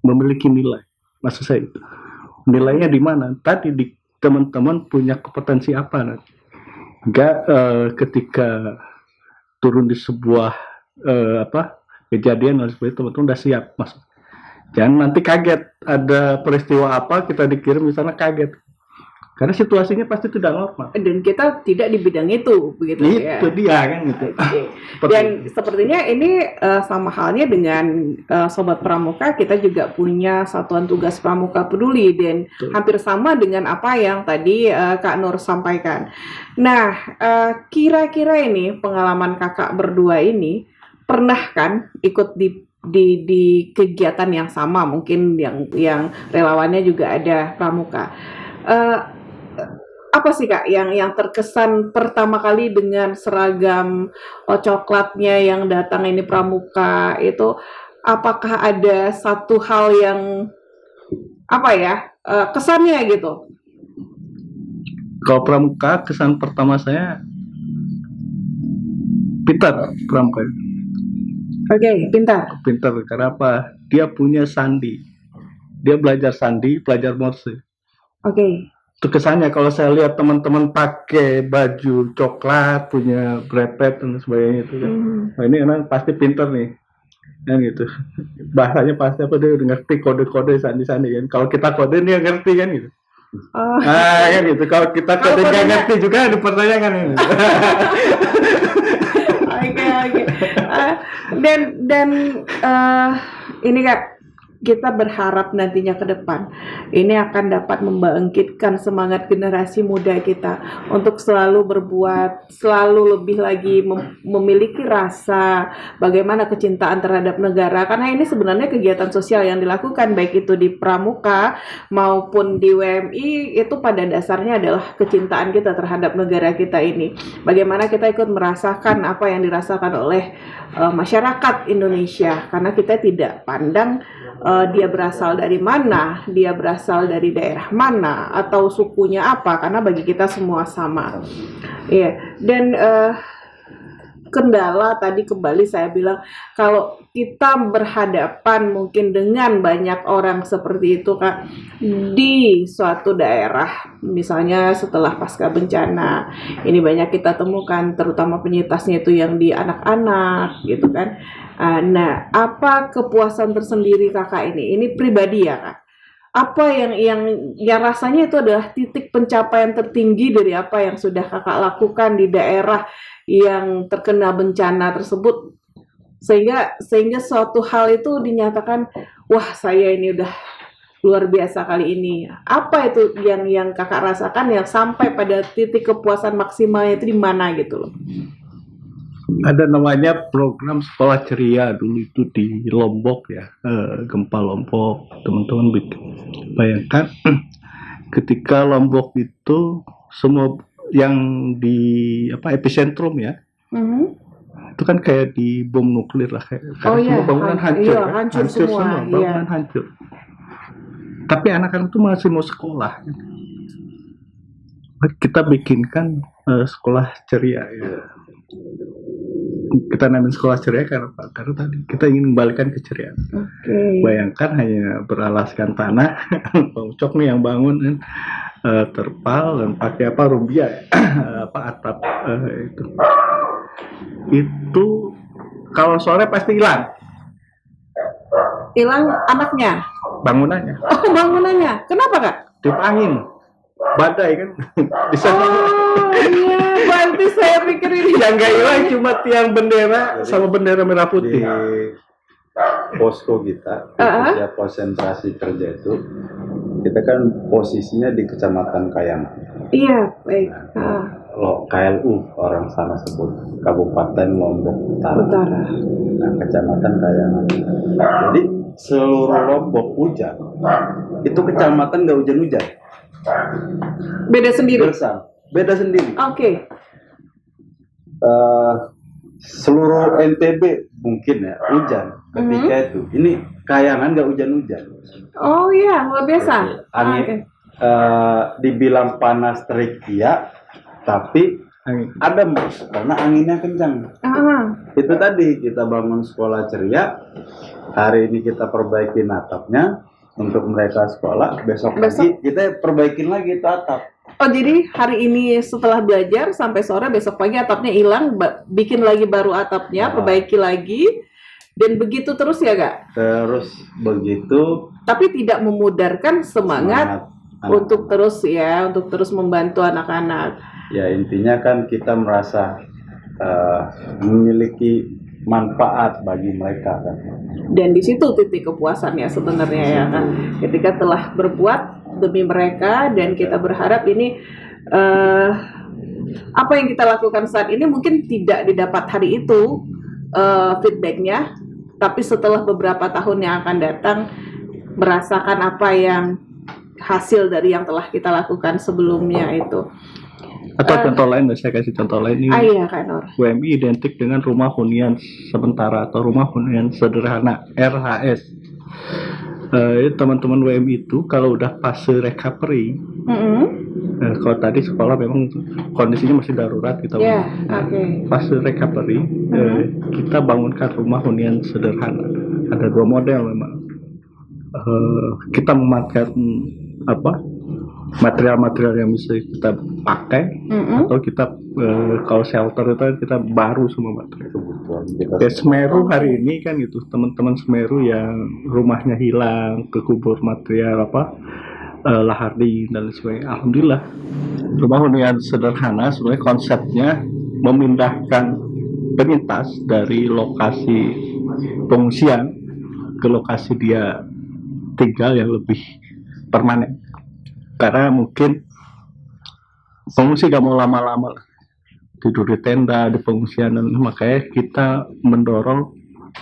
memiliki nilai. Maksud saya itu. Nilainya di mana? Tadi teman-teman punya kompetensi apa nanti? Enggak ketika turun di sebuah kejadian, teman-teman udah siap masuk. Jangan nanti kaget ada peristiwa apa kita dikirim di sana kaget, karena situasinya pasti tidak normal dan kita tidak di bidang itu, begitu ya. Itu dia kan gitu. Dan sepertinya ini sama halnya dengan Sobat Pramuka, kita juga punya Satuan Tugas Pramuka Peduli, dan hampir sama dengan apa yang tadi Kak Nur sampaikan. Nah, kira-kira ini pengalaman kakak berdua ini pernah kan ikut di kegiatan yang sama, mungkin yang relawannya juga ada pramuka. Apa sih Kak yang terkesan pertama kali dengan seragam coklatnya yang datang ini pramuka itu? Apakah ada satu hal yang kesannya gitu? Kalau pramuka, kesan pertama saya Pintar Pramuka. Oke, pintar. Pintar karena apa? Dia punya sandi. Dia belajar sandi, belajar Morse. Oke. Itu kesannya kalau saya lihat teman-teman pakai baju coklat, punya brepet dan sebagainya itu kan. Nah, ini emang pasti pintar nih. Kan gitu. Bahasanya pasti apa, dia udah ngerti kode-kode sandi-sandi kan. Kalau kita kode dia ngerti kan gitu. Oh. Nah, kan gitu. Kalau kita kode nggak ngerti juga ada pertanyaan ini. Oke. Dan ini Kak, kita berharap nantinya ke depan ini akan dapat membangkitkan semangat generasi muda kita untuk selalu berbuat, selalu lebih lagi memiliki rasa bagaimana kecintaan terhadap negara, karena ini sebenarnya kegiatan sosial yang dilakukan baik itu di Pramuka maupun di WMI itu pada dasarnya adalah kecintaan kita terhadap negara kita ini. Bagaimana kita ikut merasakan apa yang dirasakan oleh masyarakat Indonesia, karena kita tidak pandang dia berasal dari mana, dia berasal dari daerah mana, atau sukunya apa, karena bagi kita semua sama. Iya. Dan kendala tadi kembali saya bilang, kalau kita berhadapan mungkin dengan banyak orang seperti itu Kak, di suatu daerah, misalnya setelah pasca bencana, ini banyak kita temukan, terutama penyintasnya itu yang di anak-anak gitu kan. Nah, apa kepuasan tersendiri Kakak ini? Ini pribadi ya Kak. Apa yang rasanya itu adalah titik pencapaian tertinggi dari apa yang sudah Kakak lakukan di daerah yang terkena bencana tersebut, sehingga suatu hal itu dinyatakan, wah saya ini udah luar biasa kali ini. Apa itu yang Kakak rasakan yang sampai pada titik kepuasan maksimalnya itu di mana gitu loh? Ada namanya program sekolah ceria dulu itu di Lombok ya, gempa Lombok, teman-teman bikin. Bayangkan ketika Lombok itu semua yang di epicentrum ya, itu kan kayak di bom nuklir lah, karena semua bangunan hancur, iya, hancur semua, bangunan hancur. Tapi anak-anak itu masih mau sekolah. Kita bikinkan sekolah ceria ya. Kita namain sekolah ceria karena tadi kita ingin kembalikan keceriaan. Bayangkan hanya beralaskan tanah, Bang Ucok nih yang bangun kan, terpal dan pakai rumbia ya, atap itu kalau sore pasti hilang anaknya, bangunannya. Oh, bangunannya kenapa Kak? Tiup angin, badai kan. Di sana. Iya, berarti saya pikir ini yang nggak hilang cuma tiang bendera sama bendera merah putih. Di posko kita, di konsentrasi kerja itu, kita kan posisinya di Kecamatan Kayangan. Iya, baik. KLU orang sana sebut, Kabupaten Lombok Utara. Nah, Kecamatan Kayangan. Jadi seluruh Lombok hujan, itu kecamatan nggak hujan-hujan. Beda sendiri. Beda sendiri. Oke. Seluruh NTB mungkin ya hujan ketika itu. Ini Kayangan nggak hujan-hujan. Oh iya, luar biasa. Angin, dibilang panas terik iya, tapi adem karena anginnya kencang. Itu tadi kita bangun sekolah ceria. Hari ini kita perbaikin atapnya untuk mereka sekolah. Besok lagi kita perbaikin lagi itu atap. Oh, jadi hari ini setelah belajar sampai sore, besok pagi atapnya hilang, bikin lagi baru atapnya, perbaiki lagi, dan begitu terus ya Kak? Terus begitu. Tapi tidak memudarkan semangat untuk terus membantu anak-anak. Ya intinya kan kita merasa memiliki manfaat bagi mereka kan. Dan di situ titik kepuasannya sebenarnya ya Kak. Ketika telah berbuat demi mereka, dan kita berharap ini apa yang kita lakukan saat ini mungkin tidak didapat hari itu feedbacknya, tapi setelah beberapa tahun yang akan datang merasakan apa yang hasil dari yang telah kita lakukan sebelumnya itu. Atau contoh lain, saya kasih contoh lain ini. Iya Kak Nur. WMI identik dengan rumah hunian sementara atau rumah hunian sederhana, RHS. Teman-teman WMI itu kalau udah fase recovery Kalau tadi sekolah memang kondisinya masih darurat kita fase recovery, kita bangunkan rumah hunian sederhana. Ada 2 model memang. Kita memanfaatkan material-material yang bisa kita pakai, atau kita kalau shelter itu kita baru semua material. Semeru hari ini kan gitu, teman-teman Semeru yang rumahnya hilang, kekubur material lahar dingin dan sebagainya. Alhamdulillah, rumah hunian sederhana sebenarnya konsepnya memindahkan penyintas dari lokasi pengungsian ke lokasi dia tinggal yang lebih permanen. Karena mungkin pengungsi gak mau lama-lama tidur di tenda, di pengungsian, dan makanya kita mendorong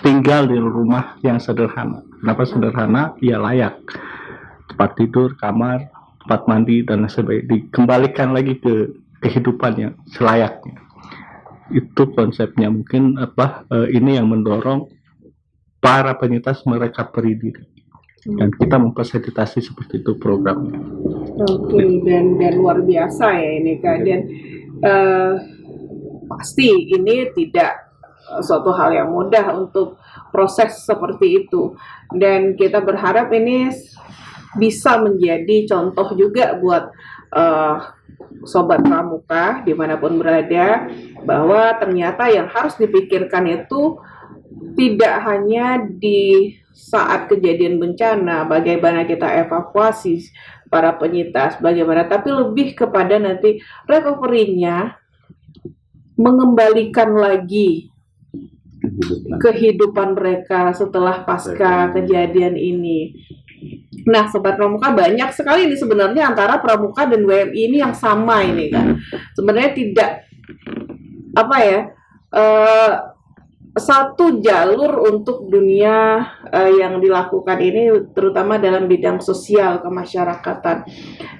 tinggal di rumah yang sederhana. Kenapa sederhana? Ya layak. Tempat tidur, kamar, tempat mandi, dan sebagainya. Dikembalikan lagi ke kehidupan yang selayaknya. Itu konsepnya. Mungkin ini yang mendorong para penyintas merecovery diri. Dan kita memfasilitasi seperti itu programnya. Oke, dan luar biasa ya ini Kak. Dan pasti ini tidak suatu hal yang mudah untuk proses seperti itu. Dan kita berharap ini bisa menjadi contoh juga buat Sobat Pramuka dimanapun berada, bahwa ternyata yang harus dipikirkan itu tidak hanya di saat kejadian bencana, bagaimana kita evakuasi para penyintas, bagaimana, tapi lebih kepada nanti recovery-nya, mengembalikan lagi kehidupan mereka setelah pasca kejadian ini. Nah, Sobat Pramuka, banyak sekali ini sebenarnya antara Pramuka dan WMI ini yang sama ini kan. Sebenarnya tidak satu jalur untuk dunia yang dilakukan ini, terutama dalam bidang sosial kemasyarakatan.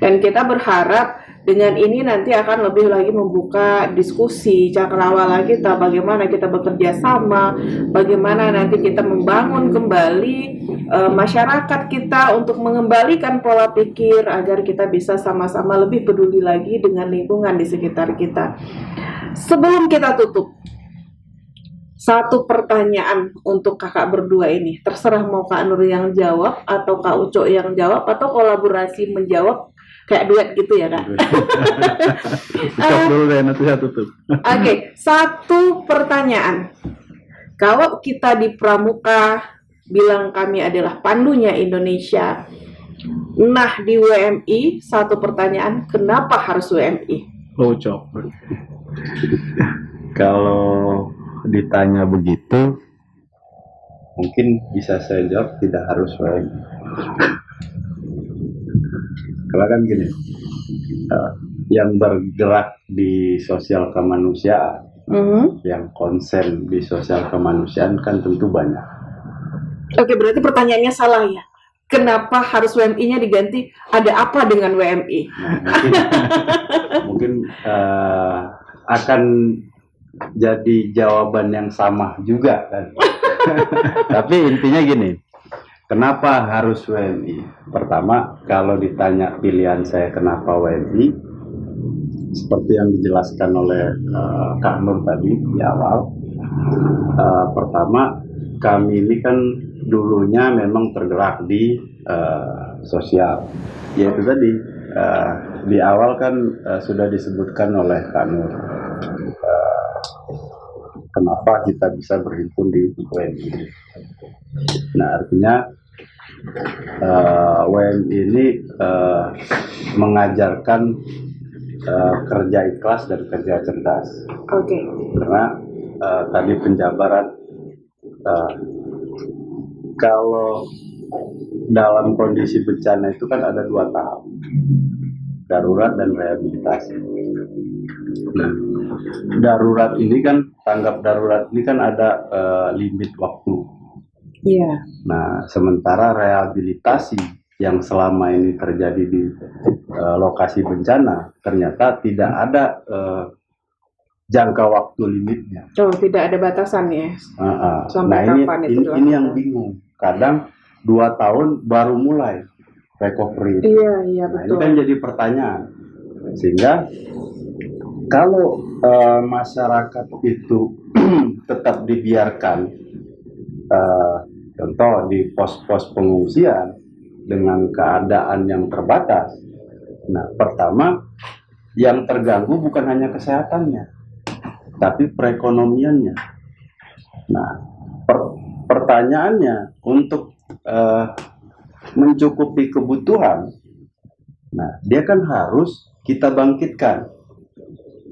Dan kita berharap dengan ini nanti akan lebih lagi membuka diskusi cakrawala kita, bagaimana kita bekerja sama, bagaimana nanti kita membangun kembali masyarakat kita untuk mengembalikan pola pikir agar kita bisa sama-sama lebih peduli lagi dengan lingkungan di sekitar kita. Sebelum kita tutup, satu pertanyaan untuk kakak berdua ini, terserah mau Kak Nur yang jawab atau Kak Uco yang jawab atau kolaborasi menjawab kayak duet gitu ya Kak. Ucap dulu deh, nanti saya tutup. Oke, satu pertanyaan. Kalau kita di Pramuka bilang kami adalah pandunya Indonesia, nah di WMI satu pertanyaan, kenapa harus WMI? Ucap. Kalau ditanya begitu, mungkin bisa saya jawab tidak harus WMI. Karena kan gini, yang bergerak di sosial kemanusiaan, yang konsen di sosial kemanusiaan kan tentu banyak. Oke, berarti pertanyaannya salah ya. Kenapa harus WMI-nya diganti? Ada apa dengan WMI? Mungkin akan jadi jawaban yang sama juga kan. Tapi intinya gini, kenapa harus WMI? Pertama, kalau ditanya pilihan saya kenapa WMI, seperti yang dijelaskan oleh Kak Nur tadi di awal, pertama kami ini kan dulunya memang tergerak di sosial, yaitu tadi di awal kan sudah disebutkan oleh Kak Nur. Kenapa kita bisa berhimpun di WMI? Nah, artinya WMI ini mengajarkan kerja ikhlas dan kerja cerdas. Oke. Karena tadi penjabaran, kalau dalam kondisi bencana itu kan ada 2 tahap, darurat dan rehabilitasi. Nah, darurat ini kan, tanggap darurat ini kan ada limit waktu. Iya. Nah, sementara rehabilitasi yang selama ini terjadi di lokasi bencana ternyata tidak ada jangka waktu limitnya. Oh, tidak ada batasannya. Sampai nah kapan ini yang bingung. Kadang 2 tahun baru mulai. recovery. Iya Nah, ini betul. kan jadi pertanyaan. Sehingga kalau masyarakat itu tetap dibiarkan, contoh di pos-pos pengungsian dengan keadaan yang terbatas. Nah, pertama yang terganggu bukan hanya kesehatannya, tapi perekonomiannya. Nah, pertanyaannya untuk mencukupi kebutuhan, nah dia kan harus kita bangkitkan.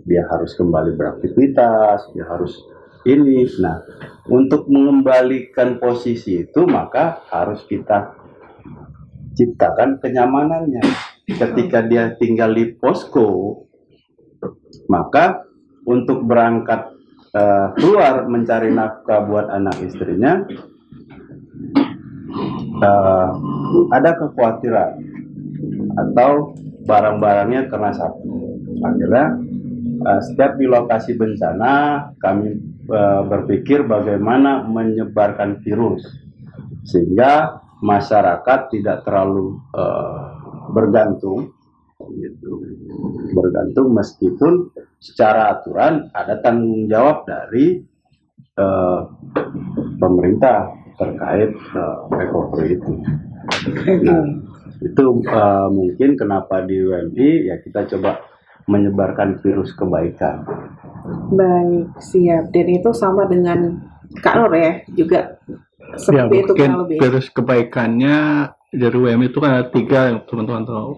Dia harus kembali beraktivitas, dia harus ini. Nah, untuk mengembalikan posisi itu maka harus kita ciptakan kenyamanannya. Ketika dia tinggal di posko, maka untuk berangkat keluar mencari nafkah buat anak istrinya, ada kekhawatiran atau barang-barangnya kena sapu. Akhirnya setiap di lokasi bencana kami berpikir bagaimana menyebarkan virus sehingga masyarakat tidak terlalu bergantung meskipun secara aturan ada tanggung jawab dari pemerintah terkait recovery itu. Nah, itu mungkin kenapa di WMI ya kita coba menyebarkan virus kebaikan. Baik, siap. Dan itu sama dengan Kak Nur ya, juga Ya, seperti itu mungkin kurang lebih. virus kebaikannya dari WMI itu kan ada 3 yang teman-teman tahu.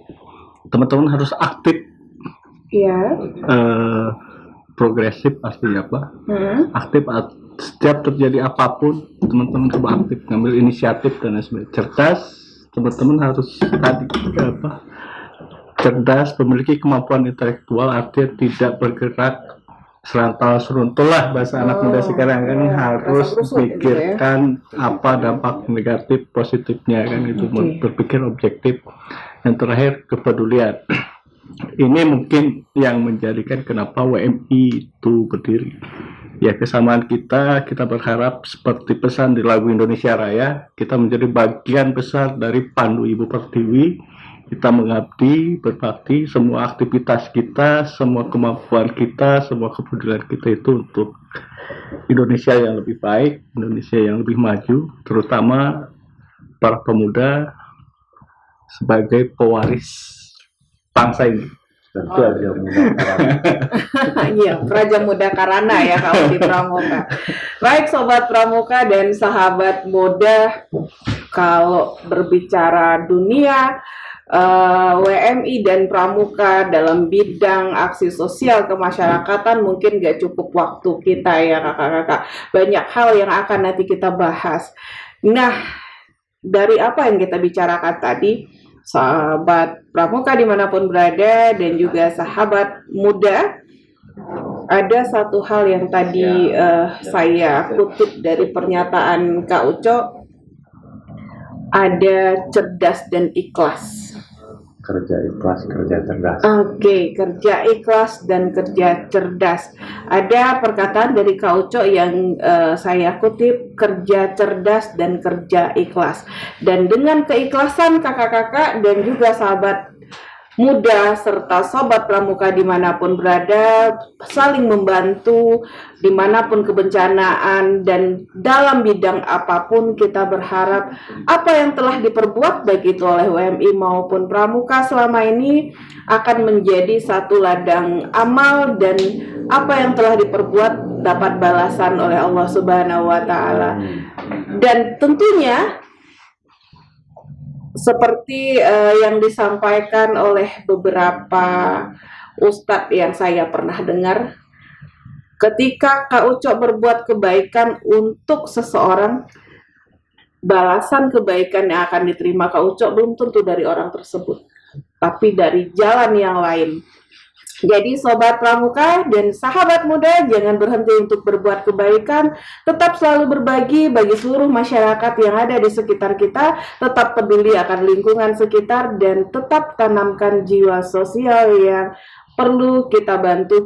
Teman-teman harus aktif, Iya. progresif artinya apa? Aktif setiap terjadi apapun, teman-teman coba aktif, ngambil inisiatif dan lain sebagainya. Cerdas, teman-teman harus tadi apa? Cerdas, memiliki kemampuan intelektual, artinya tidak bergerak serantal seruntul lah bahasa anak muda sekarang kan, harus pikirkan apa dampak negatif positifnya kan, itu berpikir objektif. Yang terakhir kepedulian. Ini mungkin yang menjadikan kenapa WMI itu berdiri. Ya, kesamaan kita berharap seperti pesan di lagu Indonesia Raya, kita menjadi bagian besar dari Pandu Ibu Pertiwi. Kita mengabdi, berbakti, semua aktivitas kita, semua kemampuan kita, semua kepedulian kita itu untuk Indonesia yang lebih baik, Indonesia yang lebih maju, terutama para pemuda sebagai pewaris bangsa ini. Tentu aja Iya, Praja Muda Karana ya kalau di Pramuka. Baik Sobat Pramuka dan sahabat muda, kalau berbicara dunia WMI dan Pramuka dalam bidang aksi sosial kemasyarakatan mungkin gak cukup waktu kita ya kakak-kakak. Banyak hal yang akan nanti kita bahas. Nah, dari apa yang kita bicarakan tadi, sahabat Pramuka dimanapun berada dan juga sahabat muda, ada satu hal yang tadi saya kutip dari pernyataan Kak Uco, ada cerdas dan ikhlas. Kerja ikhlas, kerja cerdas. Oke, kerja ikhlas dan kerja cerdas. Ada perkataan dari Kak Uco yang saya kutip, kerja cerdas dan kerja ikhlas. Dan dengan keikhlasan kakak-kakak dan juga sahabat muda serta sobat pramuka dimanapun berada, saling membantu dimanapun kebencanaan dan dalam bidang apapun, kita berharap apa yang telah diperbuat baik itu oleh WMI maupun pramuka selama ini akan menjadi satu ladang amal, dan apa yang telah diperbuat dapat balasan oleh Allah Subhanahu wa Ta'ala. Dan tentunya seperti yang disampaikan oleh beberapa ustadz yang saya pernah dengar, ketika Kak Uco berbuat kebaikan untuk seseorang, balasan kebaikan yang akan diterima Kak Uco belum tentu dari orang tersebut, tapi dari jalan yang lain. Jadi sobat pramuka dan sahabat muda, jangan berhenti untuk berbuat kebaikan, tetap selalu berbagi bagi seluruh masyarakat yang ada di sekitar kita, tetap peduli akan lingkungan sekitar, dan tetap tanamkan jiwa sosial yang perlu kita bantu,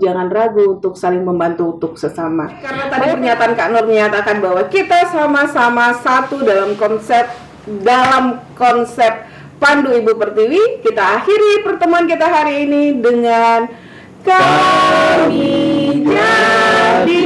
jangan ragu untuk saling membantu untuk sesama. Karena tadi pernyataan Kak Nur menyatakan bahwa kita sama-sama satu dalam konsep dalam konsep Pandu Ibu Pertiwi, kita akhiri pertemuan kita hari ini dengan kami jadi